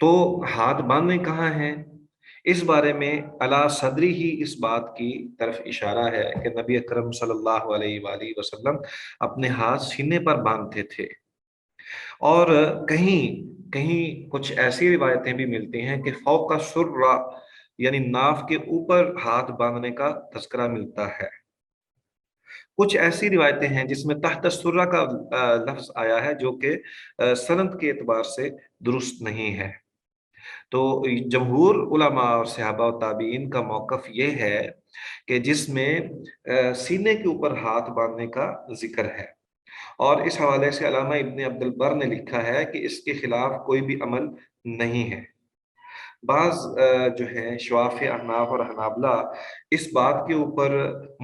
تو ہاتھ باندھنے کہاں ہیں، اس بارے میں علی صدری ہی اس بات کی طرف اشارہ ہے کہ نبی اکرم صلی اللہ علیہ وآلہ وسلم اپنے ہاتھ سینے پر باندھتے تھے، اور کہیں کہیں کچھ ایسی روایتیں بھی ملتی ہیں کہ فوق السرہ یعنی ناف کے اوپر ہاتھ باندھنے کا تذکرہ ملتا ہے۔ کچھ ایسی روایتیں ہیں جس میں تحت السرہ کا لفظ آیا ہے، جو کہ سند کے اعتبار سے درست نہیں ہے۔ تو جمہور علماء اور صحابہ و تابعین کا موقف یہ ہے کہ جس میں سینے کے اوپر ہاتھ باندھنے کا ذکر ہے، اور اس حوالے سے علامہ ابن عبد البر نے لکھا ہے کہ اس کے خلاف کوئی بھی عمل نہیں ہے۔ بعض جو ہے شواف احناف اور حنابلہ اس بات کے اوپر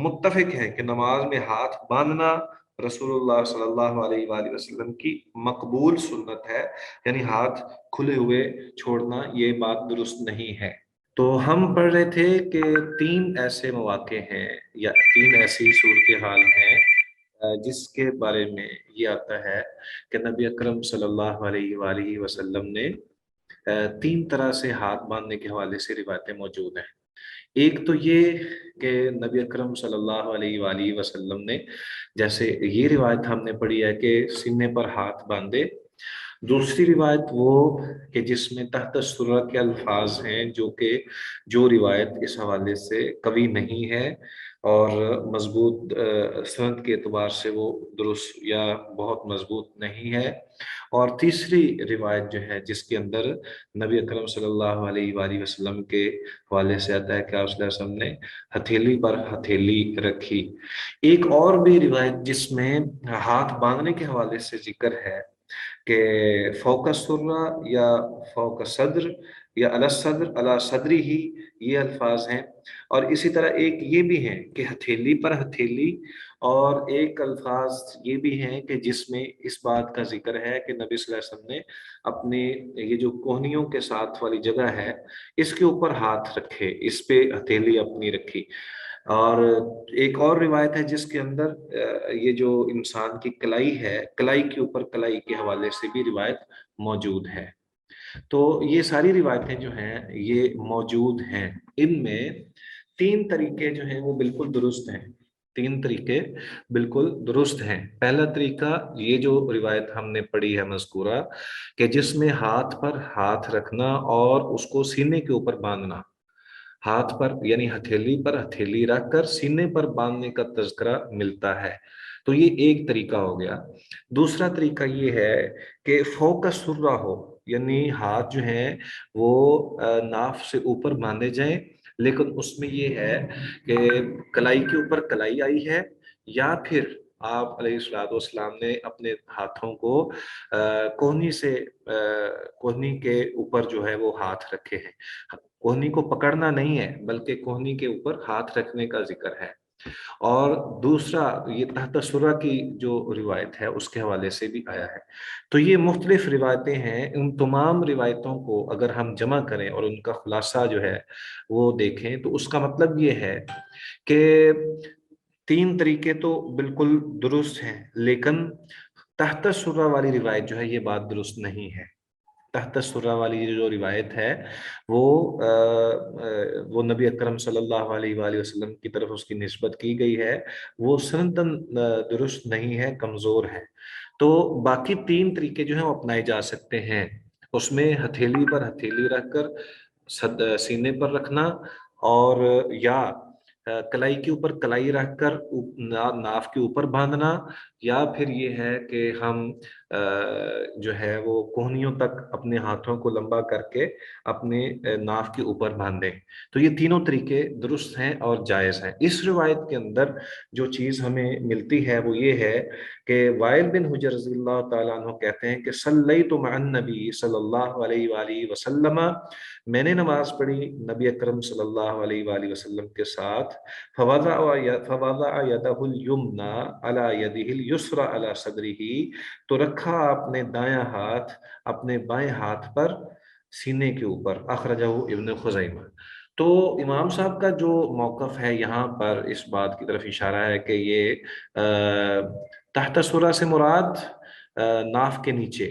متفق ہیں کہ نماز میں ہاتھ باندھنا رسول اللہ صلی اللہ علیہ وآلہ وسلم کی مقبول سنت ہے، یعنی ہاتھ کھلے ہوئے چھوڑنا یہ بات درست نہیں ہے۔ تو ہم پڑھ رہے تھے کہ 3 ایسے مواقع ہیں یا 3 ایسی صورتحال ہیں جس کے بارے میں یہ آتا ہے کہ نبی اکرم صلی اللہ علیہ وآلہ وسلم نے 3 طرح سے ہاتھ باندھنے کے حوالے سے روایتیں موجود ہیں۔ ایک تو یہ کہ نبی اکرم صلی اللہ علیہ وآلہ وسلم نے، جیسے یہ روایت ہم نے پڑھی ہے کہ سینے پر ہاتھ باندھے۔ دوسری روایت وہ کہ جس میں تحت السرہ کے الفاظ ہیں، جو روایت اس حوالے سے قوی نہیں ہے اور مضبوط سند کے اعتبار سے وہ درست یا بہت مضبوط نہیں ہے۔ اور تیسری روایت جو ہے جس کے اندر نبی اکرم صلی اللہ علیہ وآلہ وسلم کے حوالے سے آتا ہے کہ آپ صلی اللہ علیہ وسلم نے ہتھیلی پر ہتھیلی رکھی۔ ایک اور بھی روایت جس میں ہاتھ باندھنے کے حوالے سے ذکر ہے کہ فوق السرہ یا فوق صدر یا علی صدر علی صدری ہی، یہ الفاظ ہیں۔ اور اسی طرح ایک یہ بھی ہیں کہ ہتھیلی پر ہتھیلی، اور ایک الفاظ یہ بھی ہیں کہ جس میں اس بات کا ذکر ہے کہ نبی صلی اللہ علیہ وسلم نے اپنے یہ جو کوہنیوں کے ساتھ والی جگہ ہے اس کے اوپر ہاتھ رکھے، اس پہ ہتھیلی اپنی رکھی۔ اور ایک اور روایت ہے جس کے اندر یہ جو انسان کی کلائی ہے، کلائی کے اوپر کلائی کے حوالے سے بھی روایت موجود ہے۔ تو یہ ساری روایتیں جو ہیں یہ موجود ہیں، ان میں 3 طریقے جو ہیں وہ بالکل درست ہیں، 3 طریقے بالکل درست ہیں۔ پہلا طریقہ یہ جو روایت ہم نے پڑھی ہے مذکورہ، کہ جس میں ہاتھ پر ہاتھ رکھنا اور اس کو سینے کے اوپر باندھنا، ہاتھ پر یعنی ہتھیلی پر ہتھیلی رکھ کر سینے پر باندھنے کا تذکرہ ملتا ہے، تو یہ ایک طریقہ ہو گیا۔ دوسرا طریقہ یہ ہے کہ فوق السرہ ہو، یعنی ہاتھ جو ہیں وہ ناف سے اوپر باندھے جائیں، لیکن اس میں یہ ہے کہ کلائی کے اوپر کلائی آئی ہے، یا پھر آپ علیہ الصلوۃ والسلام نے اپنے ہاتھوں کو کوہنی کے اوپر جو ہے وہ ہاتھ رکھے ہیں۔ کوہنی کو پکڑنا نہیں ہے بلکہ کوہنی کے اوپر ہاتھ رکھنے کا ذکر ہے۔ اور دوسرا یہ تحت السرہ کی جو روایت ہے اس کے حوالے سے بھی آیا ہے۔ تو یہ مختلف روایتیں ہیں، ان تمام روایتوں کو اگر ہم جمع کریں اور ان کا خلاصہ جو ہے وہ دیکھیں تو اس کا مطلب یہ ہے کہ 3 طریقے تو بالکل درست ہیں، لیکن تحت السرہ والی روایت جو ہے یہ بات درست نہیں ہے۔ تحت السرہ والی جو روایت ہے وہ نبی اکرم صلی اللہ علیہ وآلہ وسلم کی طرف اس کی نسبت کی گئی ہے، وہ سندن درست نہیں ہے، کمزور ہے۔ تو باقی 3 طریقے جو ہیں وہ اپنائے جا سکتے ہیں، اس میں ہتھیلی پر ہتھیلی رکھ کر سینے پر رکھنا، اور یا کلائی کے اوپر کلائی رکھ کر ناف کے اوپر باندھنا، یا پھر یہ ہے کہ ہم جو ہے وہ کوہنیوں تک اپنے ہاتھوں کو لمبا کر کے اپنے ناف کے اوپر باندھیں۔ تو یہ تینوں طریقے درست ہیں اور جائز ہیں۔ اس روایت کے اندر جو چیز ہمیں ملتی ہے وہ یہ ہے کہ وائل بن حجر رضی اللہ تعالیٰ عنہ کہتے ہیں کہ صلیت مع النبی صلی اللہ علیہ وآلہ وسلم، میں نے نماز پڑھی نبی اکرم صلی اللہ علیہ وآلہ وسلم کے ساتھ، فوضع یدہ الیمنی علی یدہ الیسری علی صدرہ، تو رکھا آپ نے دایاں ہاتھ اپنے بائیں ہاتھ پر سینے کے اوپر، اخرجہ ابن خزیمہ۔ تو امام صاحب کا جو موقف ہے یہاں پر اس بات کی طرف اشارہ ہے کہ یہ تحت سرہ سے مراد ناف کے نیچے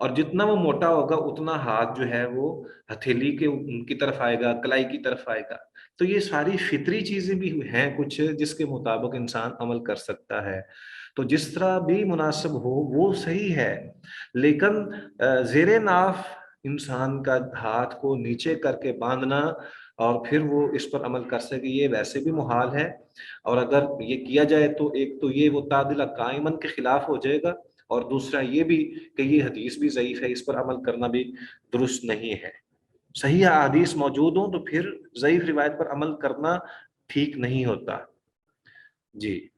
اور جتنا وہ موٹا ہوگا اتنا ہاتھ جو ہے وہ ہتھیلی کی طرف آئے گا، کلائی کی طرف آئے گا. تو یہ ساری فطری چیزیں بھی ہیں کچھ جس کے مطابق انسان عمل کر سکتا ہے. تو جس طرح بھی مناسب ہو وہ صحیح ہے، لیکن زیر ناف انسان کا ہاتھ کو نیچے کر کے باندھنا اور پھر وہ اس پر عمل کر سکے، یہ ویسے بھی محال ہے. اور اگر یہ کیا جائے تو ایک تو یہ وہ تعدیل قائمن کے خلاف ہو جائے گا، اور دوسرا یہ بھی کہ یہ حدیث بھی ضعیف ہے، اس پر عمل کرنا بھی درست نہیں ہے. صحیح احادیث موجود ہوں تو پھر ضعیف روایت پر عمل کرنا ٹھیک نہیں ہوتا. جی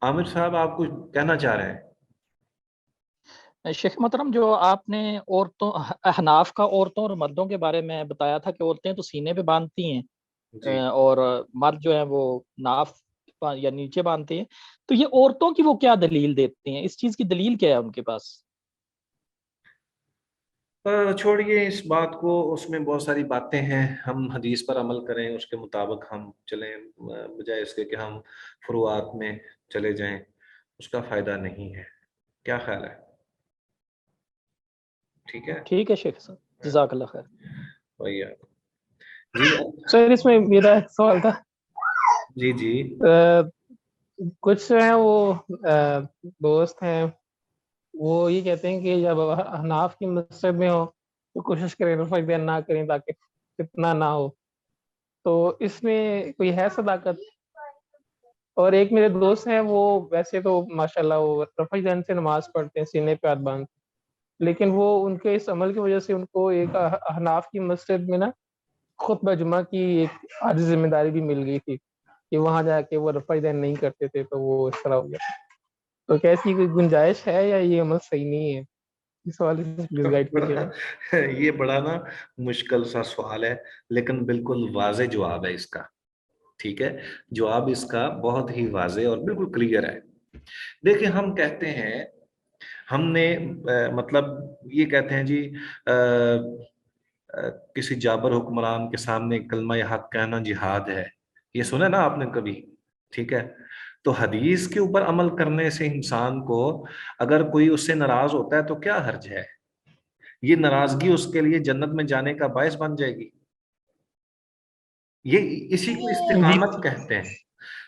عامر صاحب آپ کچھ کہنا چاہ رہے ہیں؟ شیخ محترم، جو آپ نے عورتوں احناف کا عورتوں اور مردوں کے بارے میں بتایا تھا کہ عورتیں تو سینے پہ باندھتی ہیں جی اور مرد جو ہیں وہ ناف یا نیچے باندھتے ہیں، تو یہ عورتوں کی وہ کیا دلیل دیتے ہیں؟ اس چیز کی دلیل کیا ہے ان کے پاس؟ چھوڑیے اس بات کو، اس میں بہت ساری باتیں ہیں. ہم حدیث پر عمل کریں، اس کے مطابق ہم چلیں، بجائے اس کے کہ ہم فروعات میں چلے جائیں. اس کا فائدہ نہیں ہے. کیا خیال ہے؟ ٹھیک ہے، ٹھیک ہے شیخ صاحب، جزاک اللہ خیر. وہی ہے. جی سر اس میں میرا ایک سوال تھا. جی جی کچھ ہیں وہ دوست ہیں، وہ یہ کہتے ہیں کہ جب احناف کی مذہب میں ہو تو کوشش کریں رفع بیان نہ کریں تاکہ فتنہ نہ ہو. تو اس میں کوئی ہے صداقت؟ اور ایک میرے دوست ہیں، وہ ویسے تو ماشاءاللہ وہ رفع بیان سے نماز پڑھتے ہیں، سینے پہ ہاتھ باندھتے ہیں، لیکن وہ ان کے اس عمل کی وجہ سے ان کو ایک احناف کی مسجد میں نا خطبہ جمعہ کی ایک آدھی ذمہ داری بھی مل گئی تھی کہ وہاں جا کے وہ رفع دین نہیں کرتے تھے، تو وہ اس طرح ہو گیا. تو کیا اس کی کوئی گنجائش ہے یا یہ عمل صحیح نہیں ہے؟ اس سوال پلیز گائیڈ کیجیے گا. یہ بڑا نا مشکل سا سوال ہے، لیکن بالکل واضح جواب ہے اس کا. ٹھیک ہے، جواب اس کا بہت ہی واضح اور بالکل کلیئر ہے. دیکھیں، ہم کہتے ہیں، ہم نے مطلب یہ کہتے ہیں جی کسی جابر حکمران کے سامنے کلمہ حق کہنا جہاد ہے. یہ سنا نا آپ نے کبھی؟ ٹھیک ہے، تو حدیث کے اوپر عمل کرنے سے انسان کو اگر کوئی اس سے ناراض ہوتا ہے تو کیا حرج ہے؟ یہ ناراضگی اس کے لیے جنت میں جانے کا باعث بن جائے گی. یہ اسی کو استقامت کہتے ہیں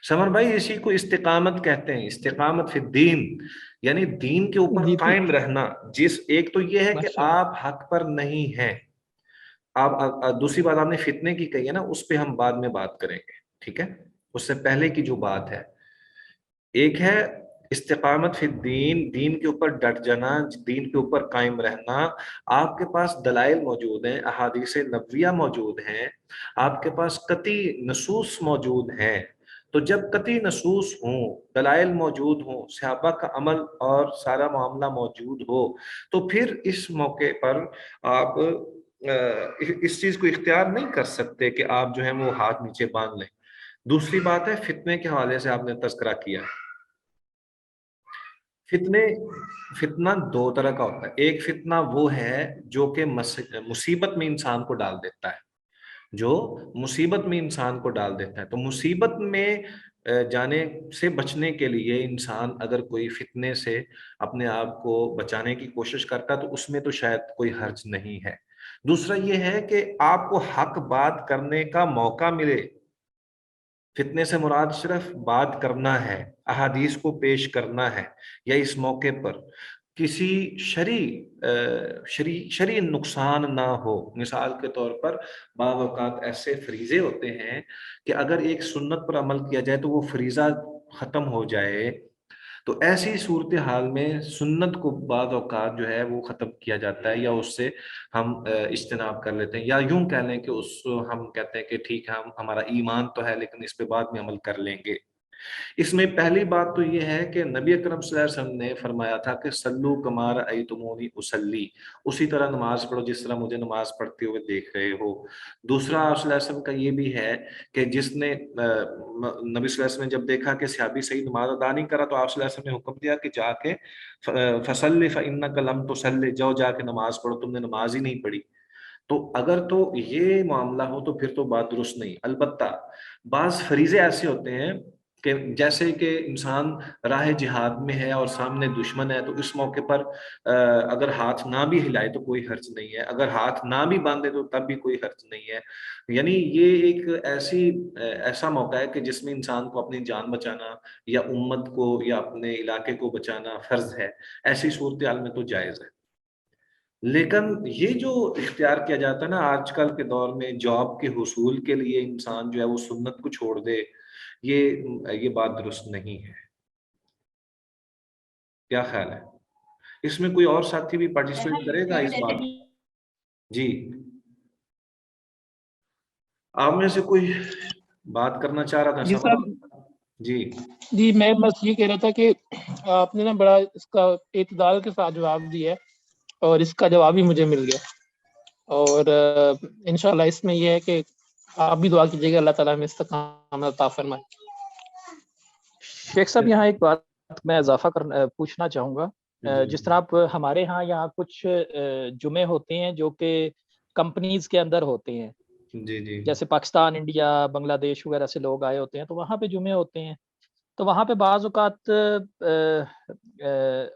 سمر بھائی، اسی کو استقامت کہتے ہیں. استقامت فی الدین، یعنی دین کے اوپر جی قائم رہنا. ایک تو یہ ہے کہ ماشاء اللہ. آپ حق پر نہیں ہیں. آپ دوسری بات آپ نے فتنے کی کہی ہے نا، اس پہ ہم بعد میں بات کریں گے. ٹھیک ہے، اس سے پہلے کی جو بات ہے، ایک ہے استقامت فی الدین، دین کے اوپر ڈٹ جانا، دین کے اوپر قائم رہنا. آپ کے پاس دلائل موجود ہیں، احادیث نبویہ موجود ہیں، آپ کے پاس قطعی نصوص موجود ہیں. تو جب قطعی نصوص ہوں، دلائل موجود ہوں، صحابہ کا عمل اور سارا معاملہ موجود ہو، تو پھر اس موقع پر آپ اس چیز کو اختیار نہیں کر سکتے کہ آپ جو ہے وہ ہاتھ نیچے باندھ لیں. دوسری بات ہے فتنے کے حوالے سے آپ نے تذکرہ کیا. فتنہ دو طرح کا ہوتا ہے. ایک فتنہ وہ ہے جو کہ مصیبت میں انسان کو ڈال دیتا ہے، جو مصیبت میں انسان کو ڈال دیتا ہے. تو مصیبت میں جانے سے بچنے کے لیے انسان اگر کوئی فتنے سے اپنے آپ کو بچانے کی کوشش کرتا تو اس میں تو شاید کوئی حرج نہیں ہے. دوسرا یہ ہے کہ آپ کو حق بات کرنے کا موقع ملے. فتنے سے مراد صرف بات کرنا ہے، احادیث کو پیش کرنا ہے، یا اس موقع پر کسی شرعی نقصان نہ ہو. مثال کے طور پر بعض اوقات ایسے فریضے ہوتے ہیں کہ اگر ایک سنت پر عمل کیا جائے تو وہ فریضہ ختم ہو جائے، تو ایسی صورتحال میں سنت کو بعض اوقات جو ہے وہ ختم کیا جاتا ہے، یا اس سے ہم اجتناب کر لیتے ہیں، یا یوں کہہ لیں کہ ہم کہتے ہیں کہ ٹھیک ہے، ہمارا ایمان تو ہے لیکن اس پہ بعد میں عمل کر لیں گے. اس میں پہلی بات تو یہ ہے کہ نبی اکرم صلی اللہ علیہ وسلم نے فرمایا تھا کہ سلو کما رأیتمونی اصلی، اسی طرح نماز پڑھو جس طرح مجھے نماز پڑھتے ہوئے دیکھ رہے ہو. دوسرا آپ صلی اللہ علیہ وسلم کا یہ بھی ہے کہ جس نے نبی صلی اللہ علیہ وسلم نے جب دیکھا کہ صحابی صحیح نماز ادا نہیں کرا تو آپ صلی اللہ علیہ وسلم نے حکم دیا کہ جا کے فصلی فإنک لم تصلی، جا کے نماز پڑھو، تم نے نماز ہی نہیں پڑھی. تو اگر تو یہ معاملہ ہو تو پھر تو بات درست نہیں. البتہ بعض فریضے ایسے ہوتے ہیں کہ جیسے کہ انسان راہ جہاد میں ہے اور سامنے دشمن ہے تو اس موقع پر اگر ہاتھ نہ بھی ہلائے تو کوئی حرج نہیں ہے، اگر ہاتھ نہ بھی باندھے تو تب بھی کوئی حرج نہیں ہے. یعنی یہ ایک ایسا موقع ہے کہ جس میں انسان کو اپنی جان بچانا یا امت کو یا اپنے علاقے کو بچانا فرض ہے. ایسی صورتحال میں تو جائز ہے. لیکن یہ جو اختیار کیا جاتا ہے نا آج کل کے دور میں جاب کے حصول کے لیے انسان جو ہے وہ سنت کو چھوڑ دے، یہ بات درست نہیں ہے. کیا خیال ہے؟ اس میں کوئی اور ساتھی بھی پارٹیسپیٹ کرے گا اس بات؟ جی آپ میں سے کوئی بات کرنا چاہ رہا تھا؟ جی سوال؟ صاحب جی جی میں بس یہ کہہ رہا تھا کہ آپ نے نا بڑا اس کا اعتدال کے ساتھ جواب دیا ہے اور اس کا جواب بھی مجھے مل گیا، اور انشاءاللہ اس میں یہ ہے کہ آپ بھی دعا کیجیے گا اللہ تعالیٰ میں استقامت عطا فرمائے. شیخ صاحب یہاں ایک بات میں اضافہ پوچھنا چاہوں گا. جس طرح آپ ہمارے ہاں یہاں کچھ جمعے ہوتے ہیں جو کہ کمپنیز کے اندر ہوتے ہیں، جی جی جیسے پاکستان، انڈیا، بنگلہ دیش وغیرہ سے لوگ آئے ہوتے ہیں تو وہاں پہ جمعے ہوتے ہیں. تو وہاں پہ بعض اوقات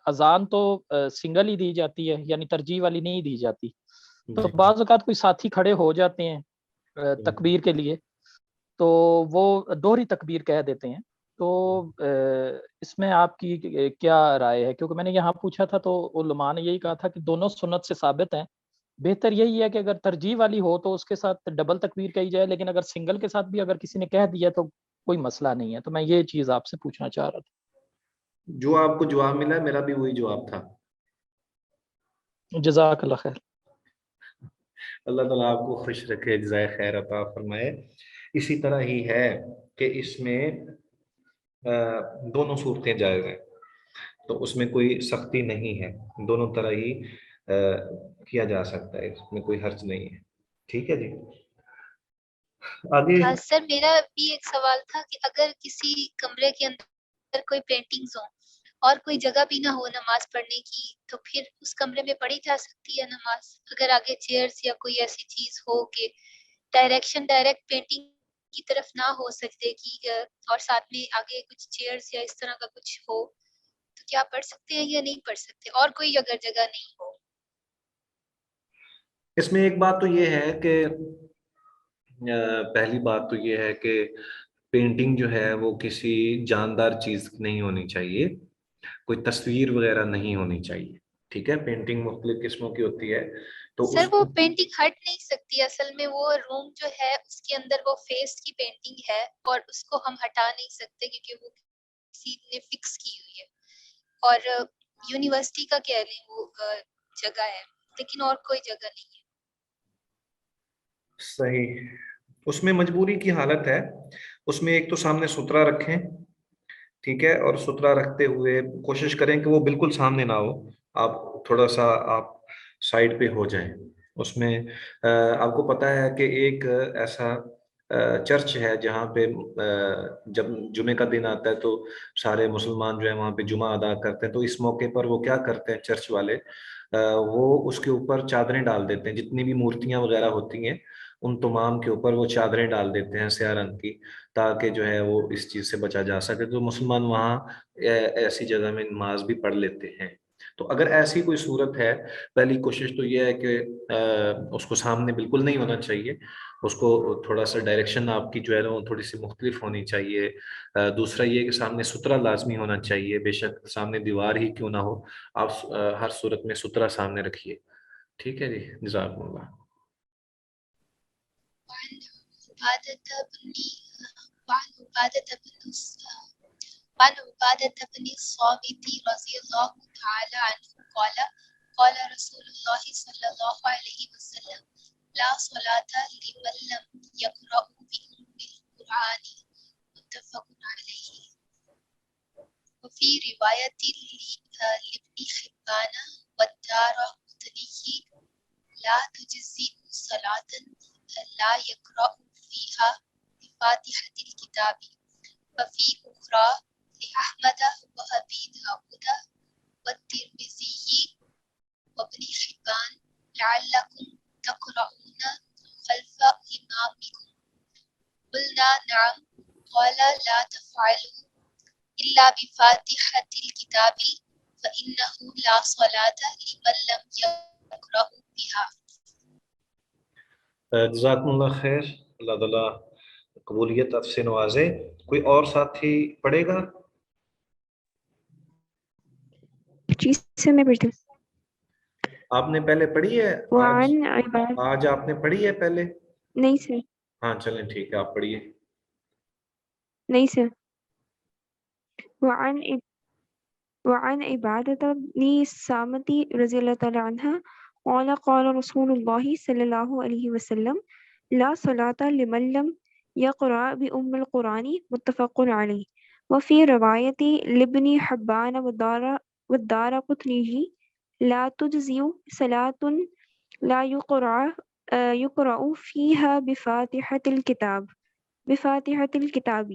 اذان تو سنگل ہی دی جاتی ہے، یعنی ترجیح والی نہیں دی جاتی. تو بعض اوقات کوئی ساتھی کھڑے ہو جاتے ہیں تکبیر کے لیے تو وہ دوہری تکبیر کہہ دیتے ہیں. تو اس میں آپ کی کیا رائے ہے؟ کیونکہ میں نے یہاں پوچھا تھا تو علماء نے یہی کہا تھا کہ دونوں سنت سے ثابت ہیں. بہتر یہی ہے کہ اگر ترجیح والی ہو تو اس کے ساتھ ڈبل تکبیر کہی جائے، لیکن اگر سنگل کے ساتھ بھی اگر کسی نے کہہ دیا تو کوئی مسئلہ نہیں ہے. تو میں یہ چیز آپ سے پوچھنا چاہ رہا تھا. جو آپ کو جواب ملا میرا بھی وہی جواب تھا. جزاک اللہ خیر. اللہ تعالیٰ آپ کو خوش رکھے، جزائے خیر عطا فرمائے. اسی طرح ہی ہے کہ اس میں دونوں صورتیں جائز ہیں، تو اس میں کوئی سختی نہیں ہے، دونوں طرح ہی کیا جا سکتا ہے، اس میں کوئی حرج نہیں ہے. ٹھیک ہے جی آگے. سر میرا بھی ایک سوال تھا کہ اگر کسی کمرے کے اندر کوئی پینٹنگز ہوں اور کوئی جگہ بھی نہ ہو نماز پڑھنے کی تو پھر اس کمرے میں پڑھی جا سکتی ہے نماز؟ اگر آگے چیئرز یا کوئی ایسی چیز ہو کہ ڈائریکٹ پینٹنگ کی طرف نہ ہو سجدے کی اور ساتھ میں آگے کچھ چیئرز یا اس طرح کا کچھ ہو تو کیا پڑھ سکتے ہیں یا نہیں پڑھ سکتے، اور کوئی اگر جگہ نہیں ہو؟ اس میں ایک بات تو یہ ہے کہ پہلی بات تو یہ ہے کہ پینٹنگ جو ہے وہ کسی جاندار چیز نہیں ہونی چاہیے، کوئی تصویر وغیرہ نہیں ہونی چاہیے. ٹھیک ہے، پینٹنگ مختلف قسموں کی ہوتی ہے تو سر اس وہ پینٹنگ ہٹ نہیں سکتی، اصل میں وہ روم جو ہے اس کے اندر وہ فیس کی پینٹنگ ہے اور اس کو ہم ہٹا نہیں سکتے کیونکہ وہ کسی نے فکس کی ہوئی ہے، اور یونیورسٹی کا کہہ لیں وہ جگہ ہے لیکن اور کوئی جگہ نہیں ہے. صحیح، اس میں مجبوری کی حالت ہے. اس میں ایک تو سامنے سترا رکھیں، ٹھیک ہے، اور سترا رکھتے ہوئے کوشش کریں کہ وہ بالکل سامنے نہ ہو، آپ تھوڑا سا آپ سائڈ پہ ہو جائیں. اس میں آپ کو پتہ ہے کہ ایک ایسا چرچ ہے جہاں پہ جب جمعے کا دن آتا ہے تو سارے مسلمان جو ہے وہاں پہ جمعہ ادا کرتے ہیں. تو اس موقع پر وہ کیا کرتے ہیں چرچ والے، وہ اس کے اوپر چادریں ڈال دیتے ہیں، جتنی بھی مورتیاں وغیرہ ہوتی ہیں ان تمام کے اوپر وہ چادریں ڈال دیتے ہیں سیاہ رنگ کی، تاکہ جو ہے وہ اس چیز سے بچا جا سکے. تو مسلمان وہاں ایسی جگہ میں نماز بھی پڑھ لیتے ہیں. تو اگر ایسی کوئی صورت ہے، پہلی کوشش تو یہ ہے کہ اس کو سامنے بالکل نہیں ہونا چاہیے، اس کو تھوڑا سا ڈائریکشن آپ کی جو ہے وہ تھوڑی سی مختلف ہونی چاہیے. دوسرا یہ کہ سامنے سترا لازمی ہونا چاہیے، بے شک سامنے دیوار ہی کیوں نہ ہو، آپ ہر صورت میں سترا سامنے رکھیے. ٹھیک ہے جی، جزاکم اللہ. وعن عبادة بن الصامت رضي الله تعالى عنه قال قال رسول الله صلى الله عليه وسلم لا صلاة لمن لم يقرأ بأم القرآن متفق عليه. وفي رواية لابن حبان والدارقطني لا تجزئ صلاة لا يقرأ فيها بفاتحة الكتاب. وفي أخرى لأحمد وأبي داود والترمذي وابن حبان لعلكم تقرؤون خلف إمامكم. قلنا نعم. قال لا تفعلوا إلا بفاتحة الكتاب فإنه لا صلاة لمن لم يقرأ بها. جزاکم اللہ خیر، اللہ تعالیٰ قبولیت عطف سے نوازے. کوئی اور ساتھی پڑھے گا؟ جی سر میں پڑھتی ہوں. آپ نے پہلے پڑھی ہے وعن عباد آج آپ نے پڑھی ہے پہلے؟ نہیں سر. ہاں چلیں ٹھیک ہے، آپ پڑھیے. نہیں سر. وعن عبادة بن الصامت رضي الله تعالى عنها قال قال رسول الله صلى الله عليه وسلم لا صلاة لمن لم يقرأ بأم القرآن متفق عليه. وفي رواية لابن حبان والدارقطني لا تجزي صلاة لا يقرأ فيها بفاتحة الكتاب.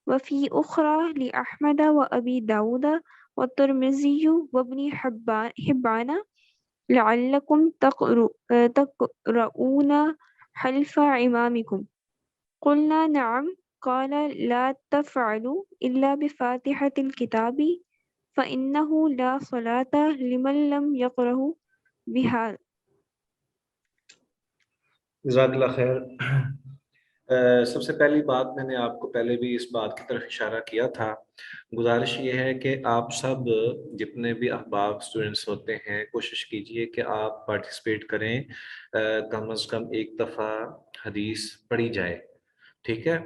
وفي أخرى لأحمد وأبي داود والترمذي وابن حبان لعلكم تقرؤون خلف إمامكم. قلنا نعم. قال لا تفعلوا إلا بفاتحة الكتاب فإنه لا صلاة لمن لم يقرأ بها. جزاک اللہ خیر. سب سے پہلی بات میں نے آپ کو پہلے بھی اس بات کی طرف اشارہ کیا تھا، گزارش یہ ہے کہ آپ سب جتنے بھی احباب اسٹوڈنٹس ہوتے ہیں کوشش کیجئے کہ آپ پارٹیسپیٹ کریں، کم از کم ایک دفعہ حدیث پڑھی جائے. ٹھیک ہے؟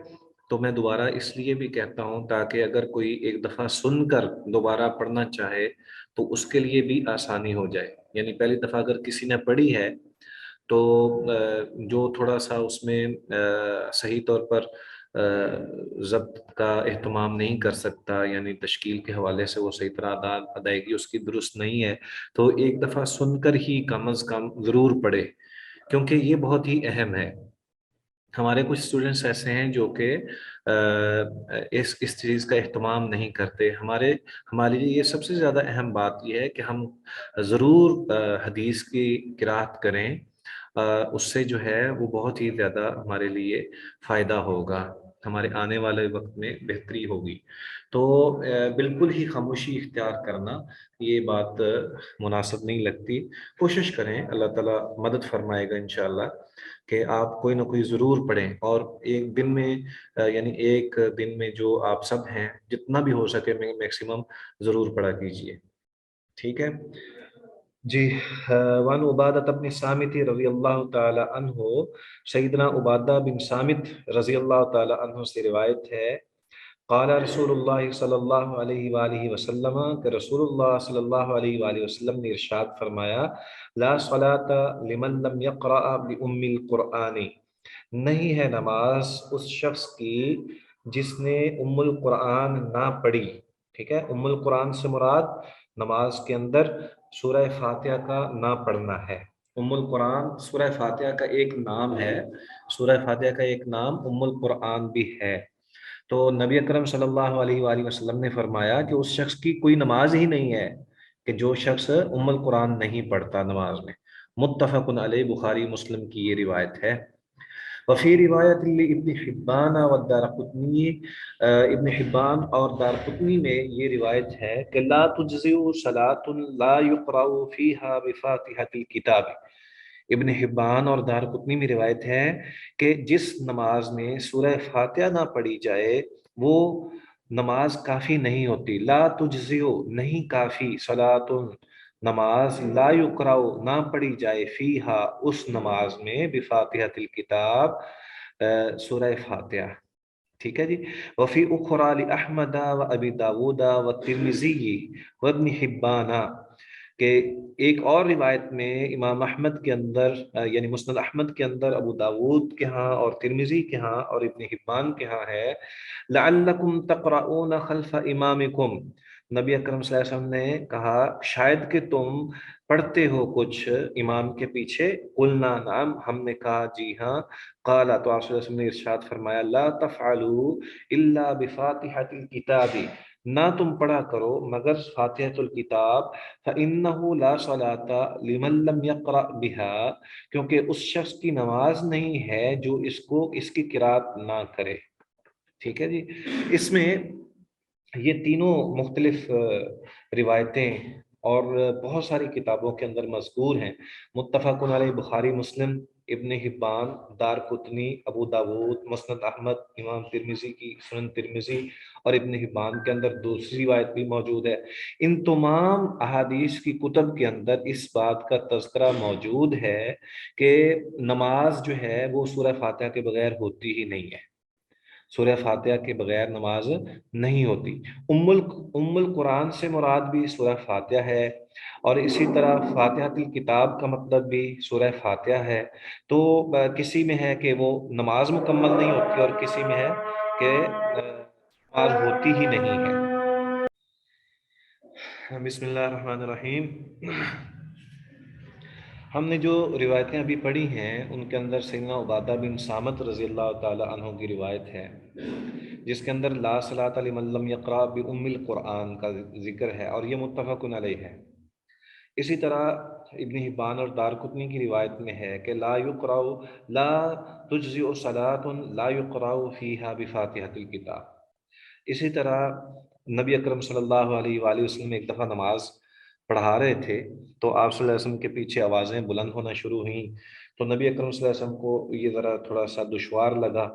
تو میں دوبارہ اس لیے بھی کہتا ہوں تاکہ اگر کوئی ایک دفعہ سن کر دوبارہ پڑھنا چاہے تو اس کے لیے بھی آسانی ہو جائے. یعنی پہلی دفعہ اگر کسی نے پڑھی ہے تو جو تھوڑا سا اس میں صحیح طور پر ضبط کا اہتمام نہیں کر سکتا، یعنی تشکیل کے حوالے سے وہ صحیح طرح ادائیگی اس کی درست نہیں ہے، تو ایک دفعہ سن کر ہی کم از کم ضرور پڑھے، کیونکہ یہ بہت ہی اہم ہے. ہمارے کچھ اسٹوڈنٹس ایسے ہیں جو کہ اس چیز کا اہتمام نہیں کرتے. ہمارے لیے یہ سب سے زیادہ اہم بات یہ ہے کہ ہم ضرور حدیث کی قرات کریں، اس سے جو ہے وہ بہت ہی زیادہ ہمارے لیے فائدہ ہوگا، ہمارے آنے والے وقت میں بہتری ہوگی. تو بالکل ہی خاموشی اختیار کرنا یہ بات مناسب نہیں لگتی. کوشش کریں، اللہ تعالیٰ مدد فرمائے گا انشاءاللہ کہ آپ کوئی نہ کوئی ضرور پڑھیں، اور ایک دن میں یعنی ایک دن میں جو آپ سب ہیں جتنا بھی ہو سکے میکسیمم ضرور پڑھا کیجئے. ٹھیک ہے جی. وان عبادہ بن صامت رضی اللہ تعالی عنہ، سیدنا عبادہ بن صامت رضی اللہ تعالی عنہ سے روایت ہے، قال رسول اللہ صلی اللہ علیہ وآلہ وسلم، کہ رسول اللہ صلی اللہ علیہ وآلہ وسلم نے ارشاد فرمایا، لا صلاۃ لمن لم یقرأ بأم القرآن، نہیں ہے نماز اس شخص کی جس نے ام القرآن نہ پڑھی. ٹھیک ہے؟ ام القرآن سے مراد نماز کے اندر سورہ فاتحہ کا نہ پڑھنا ہے. ام القرآن سورہ فاتحہ کا ایک نام ہے، سورہ فاتحہ کا ایک نام ام القرآن بھی ہے. تو نبی اکرم صلی اللہ علیہ وآلہ وسلم نے فرمایا کہ اس شخص کی کوئی نماز ہی نہیں ہے کہ جو شخص ام القرآن نہیں پڑھتا نماز میں. متفق علیہ، بخاری مسلم کی یہ روایت ہے. وفی روایت ابن حبان والدارقطنی، ابن حبان اور دارقطنی میں یہ روایت ہے کہ لا تجزئ صلاۃ لا یقرأ فیہا بفاتحۃ الکتاب. ابن حبان اور دارقطنی میں روایت ہے کہ جس نماز میں سورہ فاتحہ نہ پڑھی جائے وہ نماز کافی نہیں ہوتی. لا تجزئ نہیں کافی، صلاۃ نماز، لا یقرأ نہ پڑھی جائے، فیہا اس نماز میں، بفاتحۃ الکتاب سورہ فاتحہ. ٹھیک ہے جی. وفی اخری لاحمد وابی داود والترمذی وابن حبان، کہ ایک اور روایت میں امام احمد کے اندر یعنی مسند احمد کے اندر، ابو داود کے ہاں اور ترمذی کے ہاں اور ابن حبان کے ہاں ہے، لعلکم تقرؤون خلف امامکم، نبی اکرم صلی اللہ علیہ وسلم نے کہا شاید کہ تم پڑھتے ہو کچھ امام کے پیچھے. قلنا نعم، ہم نے کہا جی ہاں. قال، تو آپ صلی اللہ علیہ وسلم نے ارشاد فرمایا، لا تفعلوا الا بفاتحۃ الکتاب، نہ تم پڑھا کرو مگر فاتحۃ الکتاب، فإنه لا صلاۃ لمن لم یقرأ بها، کیونکہ اس شخص کی نماز نہیں ہے جو اس کی قرات نہ کرے. ٹھیک ہے جی. اس میں یہ تینوں مختلف روایتیں اور بہت ساری کتابوں کے اندر مذکور ہیں. متفق علیہ بخاری مسلم، ابن حبان، دار قطنی، ابو داود، مسند احمد، امام ترمذی کی سنن ترمذی اور ابن حبان کے اندر دوسری روایت بھی موجود ہے. ان تمام احادیث کی کتب کے اندر اس بات کا تذکرہ موجود ہے کہ نماز جو ہے وہ سورہ فاتحہ کے بغیر ہوتی ہی نہیں ہے. سورہ فاتحہ کے بغیر نماز نہیں ہوتی. ام القرآن سے مراد بھی سورہ فاتحہ ہے، اور اسی طرح فاتحۃ الکتاب کا مطلب بھی سورہ فاتحہ ہے. تو کسی میں ہے کہ وہ نماز مکمل نہیں ہوتی اور کسی میں ہے کہ نماز ہوتی ہی نہیں ہے. بسم اللہ الرحمن الرحیم. ہم نے جو روایتیں ابھی پڑھی ہیں ان کے اندر سیدنا عبادہ بن صامت رضی اللہ تعالی عنہ کی روایت ہے، جس کے اندر لا صلاۃ لمن لم یقرأ بأم القرآن کا ذکر ہے، اور یہ متفق علیہ ہے. اسی طرح ابن حبان اور دارقطنی کی روایت میں ہے کہ لا تجزئ صلاۃ لا یقرأ فیہا بفاتحۃ الکتاب. اسی طرح نبی اکرم صلی اللہ علیہ وآلہ وسلم ایک دفعہ نماز پڑھا رہے تھے تو آپ صلی اللہ علیہ وسلم کے پیچھے آوازیں بلند ہونا شروع ہوئیں. تو نبی اکرم صلی اللہ علیہ وسلم کو یہ ذرا تھوڑا سا دشوار لگا.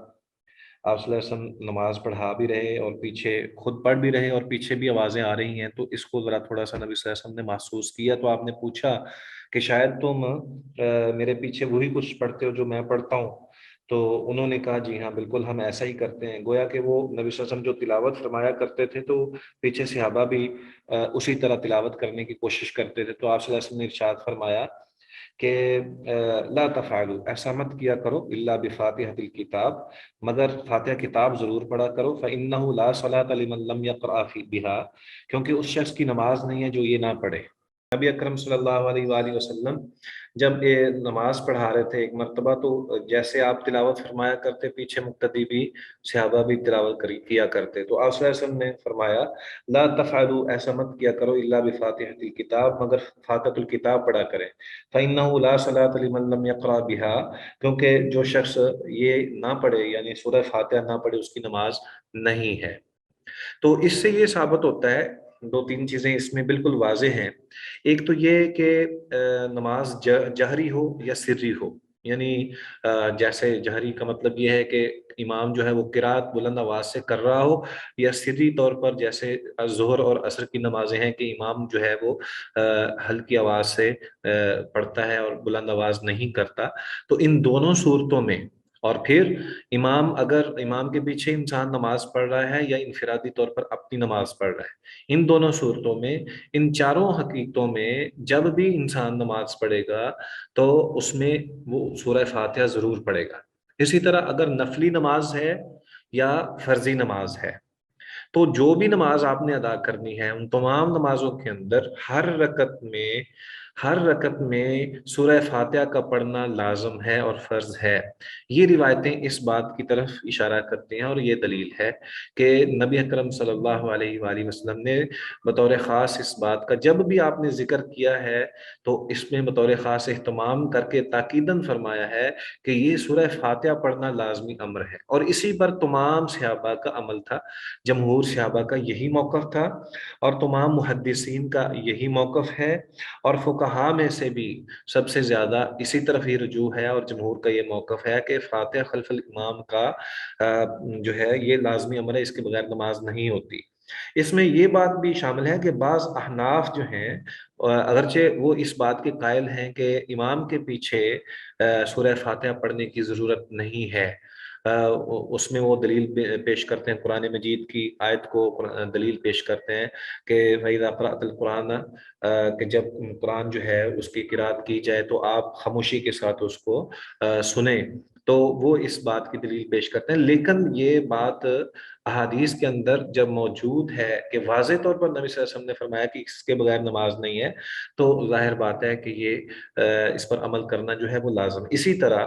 آپ صلی اللہ علیہ وسلم نماز پڑھا بھی رہے اور پیچھے خود پڑھ بھی رہے اور پیچھے بھی آوازیں آ رہی ہیں، تو اس کو ذرا تھوڑا سا نبی صلی اللہ علیہ وسلم نے محسوس کیا. تو آپ نے پوچھا کہ شاید تم میرے پیچھے وہی کچھ پڑھتے ہو جو میں پڑھتا ہوں. تو انہوں نے کہا جی ہاں بالکل ہم ایسا ہی کرتے ہیں. گویا کہ وہ نبی صلی اللہ علیہ وسلم جو تلاوت فرمایا کرتے تھے تو پیچھے صحابہ بھی اسی طرح تلاوت کرنے کی کوشش کرتے تھے. تو آپ صلی اللہ علیہ وسلم نے ارشاد فرمایا کہ لا تفعلوا، ایسا مت کیا کرو، الا بفاتحۃ الکتاب، مگر فاتحہ کتاب ضرور پڑھا کرو. فإنہ لا صلاۃ لمن لم یقرأ بها، کیونکہ اس شخص کی نماز نہیں ہے جو یہ نہ پڑھے. نبی اکرم صلی اللہ علیہ وآلہ وسلم جب یہ نماز پڑھا رہے تھے ایک مرتبہ، تو جیسے آپ تلاوت فرمایا کرتے پیچھے مقتدی بھی صحابہ بھی تلاوت کیا کرتے. تو آپ صلی اللہ علیہ وسلم نے فرمایا لا تفعلوا، ایسا مت کیا کرو، الا بفاتحۃ الکتاب، مگر فاتحۃ الکتاب پڑھا کریں. فإنہ لا صلاۃ لمن لم یقرأ بها، کیونکہ جو شخص یہ نہ پڑھے یعنی سورہ فاتحہ نہ پڑھے اس کی نماز نہیں ہے. تو اس سے یہ ثابت ہوتا ہے، دو تین چیزیں اس میں بالکل واضح ہیں. ایک تو یہ کہ نماز جہری ہو یا سری ہو، یعنی جیسے جہری کا مطلب یہ ہے کہ امام جو ہے وہ قرات بلند آواز سے کر رہا ہو، یا سری طور پر جیسے ظہر اور عصر کی نمازیں ہیں کہ امام جو ہے وہ ہلکی آواز سے پڑھتا ہے اور بلند آواز نہیں کرتا. تو ان دونوں صورتوں میں، اور پھر اگر امام کے پیچھے انسان نماز پڑھ رہا ہے یا انفرادی طور پر اپنی نماز پڑھ رہا ہے، ان دونوں صورتوں میں، ان چاروں حقیقتوں میں جب بھی انسان نماز پڑھے گا تو اس میں وہ سورہ فاتحہ ضرور پڑھے گا. اسی طرح اگر نفلی نماز ہے یا فرضی نماز ہے، تو جو بھی نماز آپ نے ادا کرنی ہے ان تمام نمازوں کے اندر ہر رکعت میں سورہ فاتحہ کا پڑھنا لازم ہے اور فرض ہے. یہ روایتیں اس بات کی طرف اشارہ کرتی ہیں، اور یہ دلیل ہے کہ نبی اکرم صلی اللہ علیہ وآلہ وسلم نے بطور خاص اس بات کا جب بھی آپ نے ذکر کیا ہے تو اس میں بطور خاص اہتمام کر کے تاکیداً فرمایا ہے کہ یہ سورہ فاتحہ پڑھنا لازمی امر ہے. اور اسی پر تمام صحابہ کا عمل تھا، جمہور صحابہ کا یہی موقف تھا، اور تمام محدثین کا یہی موقف ہے، اور فقہاء میں سے بھی سب سے زیادہ اسی طرف ہی رجوع ہے، اور جمہور کا یہ موقف ہے کہ فاتحہ خلف الامام کا جو ہے یہ لازمی امر ہے، اس کے بغیر نماز نہیں ہوتی. اس میں یہ بات بھی شامل ہے کہ بعض احناف جو ہیں اگرچہ وہ اس بات کے قائل ہیں کہ امام کے پیچھے سورہ فاتحہ پڑھنے کی ضرورت نہیں ہے، اس میں وہ دلیل پیش کرتے ہیں، قرآن مجید کی آیت کو دلیل پیش کرتے ہیں کہ وَإِذَا قَرَأْتَ الْقُرْآنَ، کہ جب قرآن جو ہے اس کی قرات کی جائے تو آپ خاموشی کے ساتھ اس کو سنیں. تو وہ اس بات کی دلیل پیش کرتے ہیں. لیکن یہ بات احادیث کے اندر جب موجود ہے کہ واضح طور پر نبی صلی اللہ علیہ وسلم نے فرمایا کہ اس کے بغیر نماز نہیں ہے، تو ظاہر بات ہے کہ یہ اس پر عمل کرنا جو ہے وہ لازم. اسی طرح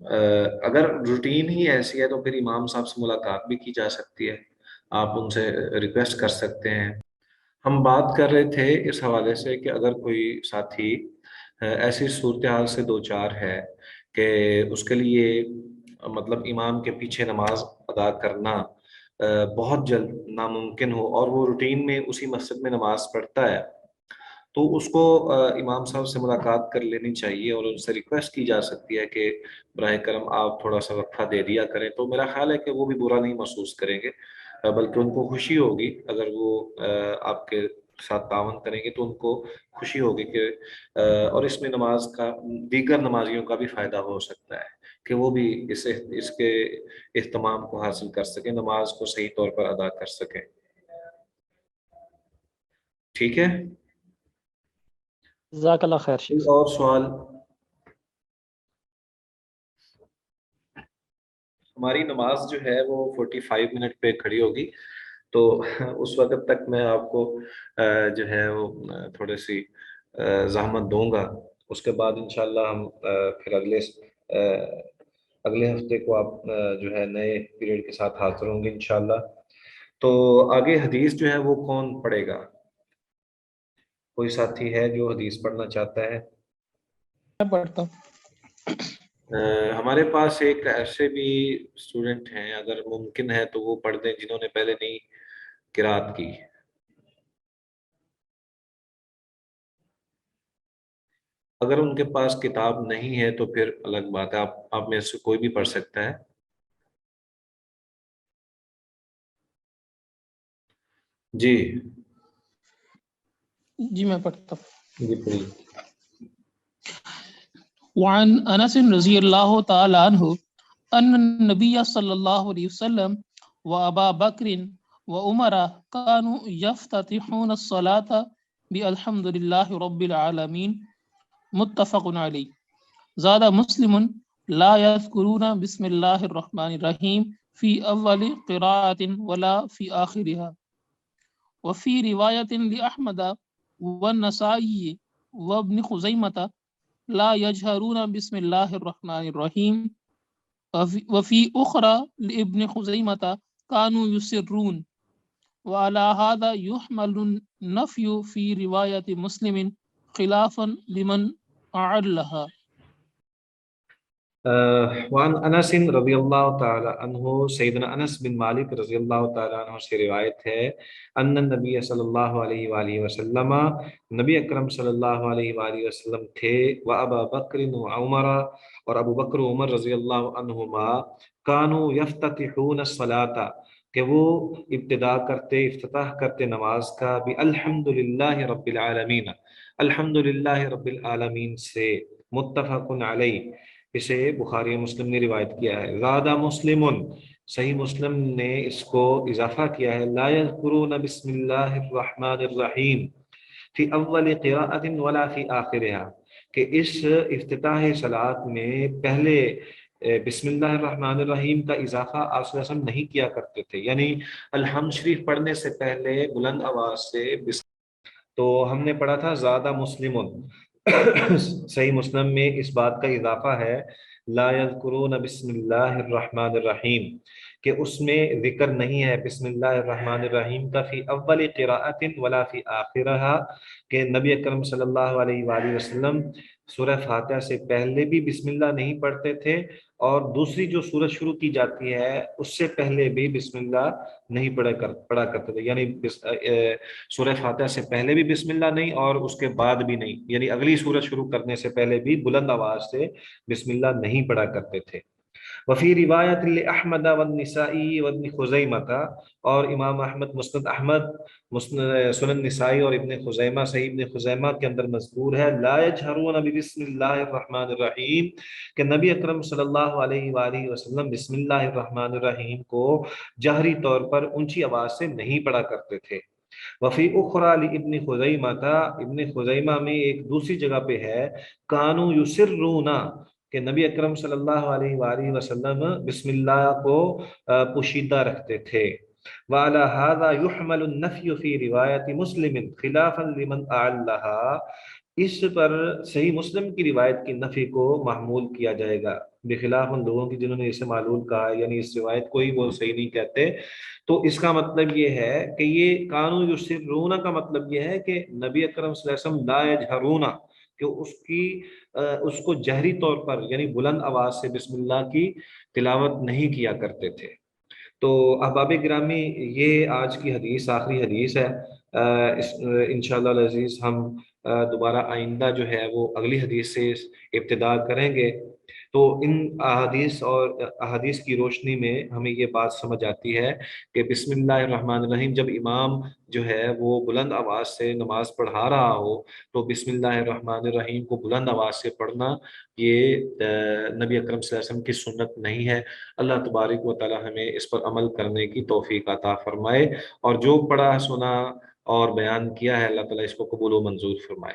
اگر روٹین ہی ایسی ہے تو پھر امام صاحب سے ملاقات بھی کی جا سکتی ہے، آپ ان سے ریکویسٹ کر سکتے ہیں۔ ہم بات کر رہے تھے اس حوالے سے کہ اگر کوئی ساتھی ایسی صورتحال سے دو چار ہے کہ اس کے لیے مطلب امام کے پیچھے نماز ادا کرنا بہت جلد ناممکن ہو، اور وہ روٹین میں اسی مسجد میں نماز پڑھتا ہے، تو اس کو امام صاحب سے ملاقات کر لینی چاہیے اور ان سے ریکویسٹ کی جا سکتی ہے کہ براہ کرم آپ تھوڑا سا وقفہ دے دیا کریں۔ تو میرا خیال ہے کہ وہ بھی برا نہیں محسوس کریں گے، بلکہ ان کو خوشی ہوگی اگر وہ آپ کے ساتھ تعاون کریں گے، تو ان کو خوشی ہوگی کہ اور اس میں نماز کا دیگر نمازیوں کا بھی فائدہ ہو سکتا ہے کہ وہ بھی اس کے اہتمام کو حاصل کر سکیں، نماز کو صحیح طور پر ادا کر سکیں۔ ٹھیک ہے، جزاک اللہ خیر شیخ۔ اور سوال؟ ہماری نماز جو ہے وہ 45 منٹ پہ کھڑی ہوگی، تو اس وقت تک میں آپ کو جو ہے وہ تھوڑی سی زحمت دوں گا۔ اس کے بعد انشاءاللہ ہم پھر اگلے ہفتے کو آپ جو ہے نئے پیریڈ کے ساتھ حاضر ہوں گے انشاءاللہ۔ تو آگے حدیث جو ہے وہ کون پڑھے گا؟ کوئی ساتھی ہے جو حدیث پڑھنا چاہتا ہے؟ میں پڑھتا ہوں۔ ہمارے پاس ایک ایسے بھی اسٹوڈنٹ ہیں، اگر ممکن ہے تو وہ پڑھ دیں جنہوں نے پہلے نہیں قرات کی۔ اگر ان کے پاس کتاب نہیں ہے تو پھر الگ بات ہے، آپ میں سے کوئی بھی پڑھ سکتا ہے۔ جی جی میں پڑھتا ہوں۔ جی پڑھیے۔ وعن انس رضی اللہ تعالی عنہ ان النبی صلی اللہ علیہ وسلم و ابا بکر و عمر كانوا يفتتحون الصلاة بالحمد لله رب العالمين متفق علیہ۔ زاد مسلم لا يذكرون بسم الله الرحمن الرحيم في اول قراءة ولا في آخرها۔ وفي رواية لأحمد والنسائی وابن خزیمة لا يجهرون بسم الله الرحمن الرحيم۔ وفي أخرى لابن خزيمة كانوا يسرون۔ وعلى هذا يحمل النفي في رواية مسلم خلافا لمن أعلها۔ وعن انس رضی اللہ تعالی عنہ، سیدنا انس بن مالک رضی اللہ تعالی عنہ سے روایت ہے، ان النبی صلی اللہ علیہ وآلہ وسلم، نبی اکرم صلی اللہ علیہ وآلہ وسلم تھے، و ابا بکر و عمر، اور ابو بکر و عمر رضی اللہ عنہما، کانوا یفتتحون الصلاۃ، کہ وہ ابتدا کرتے، افتتاح کرتے نماز کا، بالحمد للہ رب العالمین، الحمد للہ رب العالمین سے، متفق علیہ، اسے بخاری مسلم نے روایت کیا ہے۔ زادہ مسلم، صحیح مسلم نے اس کو اضافہ کیا ہے، لا یذکرون بسم اللہ الرحمن الرحیم فی اول قراءۃ ولا فی آخرها، کہ اس افتتاح صلاۃ میں پہلے بسم اللہ الرحمن الرحیم کا اضافہ آپ صلی اللہ علیہ وسلم نہیں کیا کرتے تھے، یعنی الحمد شریف پڑھنے سے پہلے بلند آواز سے تو ہم نے پڑھا تھا زادہ مسلم، صحیح مسلم میں اس بات کا اضافہ ہے، لا یذکرون بسم اللہ الرحمن الرحیم، کہ اس میں ذکر نہیں ہے بسم اللہ الرحمن الرحیم کا، فی اول قراءۃ ولا فی آخرہا، کہ نبی اکرم صلی اللہ علیہ وآلہ وسلم سورہ فاتحہ سے پہلے بھی بسم اللہ نہیں پڑھتے تھے، اور دوسری جو سورت شروع کی جاتی ہے اس سے پہلے بھی بسم اللہ نہیں پڑھا کرتے تھے، یعنی سورہ فاتحہ سے پہلے بھی بسم اللہ نہیں اور اس کے بعد بھی نہیں، یعنی اگلی سورت شروع کرنے سے پہلے بھی بلند آواز سے بسم اللہ نہیں پڑھا کرتے تھے۔ وفی روایت لأحمد والنسائی وابن خزیمہ، اور امام احمد، مسند احمد، سنن نسائی اور ابن خزیمہ، صحیح ابن خزیمہ کے اندر مذکور ہے، لا یجہرون بسم اللہ الرحمن الرحیم، کہ نبی اکرم صلی اللہ علیہ وآلہ وسلم بسم اللہ الرحمن الرحیم کو جہری طور پر اونچی آواز سے نہیں پڑھا کرتے تھے۔ وفی اخرى لابن خزیمہ، ابن خزیمہ میں ایک دوسری جگہ پہ ہے، کانوا یسرون، کہ نبی اکرم صلی اللہ علیہ وآلہ وسلم بسم اللہ کو پوشیدہ رکھتے تھے۔ وعلى هذا يحمل النفي في روایت مسلم خلافا لمن اعلها، اس پر صحیح مسلم کی روایت کی نفی کو محمول کیا جائے گا، بخلاف ان لوگوں کی جنہوں نے اسے معلول کہا ہے، یعنی اس روایت کو ہی وہ صحیح نہیں کہتے. تو اس کا مطلب یہ ہے کہ یہ کانو یسرون کا مطلب یہ ہے کہ نبی اکرم صلی اللہ علیہ وسلم لا یجہرون، کہ اس کو جہری طور پر یعنی بلند آواز سے بسم اللہ کی تلاوت نہیں کیا کرتے تھے. تو احباب گرامی، یہ آج کی حدیث آخری حدیث ہے. انشاءاللہ العزیز ہم دوبارہ آئندہ جو ہے وہ اگلی حدیث سے ابتدا کریں گے. تو ان احادیث کی روشنی میں ہمیں یہ بات سمجھ آتی ہے کہ بسم اللہ الرحمن الرحیم جب امام جو ہے وہ بلند آواز سے نماز پڑھا رہا ہو تو بسم اللہ الرحمن الرحیم کو بلند آواز سے پڑھنا یہ نبی اکرم صلی اللہ علیہ وسلم کی سنت نہیں ہے. اللہ تبارک و تعالی ہمیں اس پر عمل کرنے کی توفیق عطا فرمائے، اور جو پڑھا سنا اور بیان کیا ہے اللہ تعالیٰ اس کو قبول و منظور فرمائے.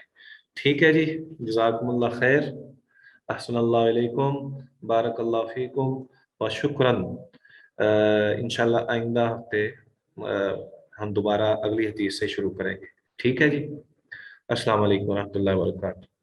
ٹھیک ہے جی، جزاکم اللہ خیر، احسن اللہ علیکم، بارک اللہ فیکم و شکراً. انشاءاللہ آئندہ ہفتے ہم دوبارہ اگلی حدیث سے شروع کریں گے. ٹھیک ہے جی، السلام علیکم ورحمۃ اللہ وبرکاتہ.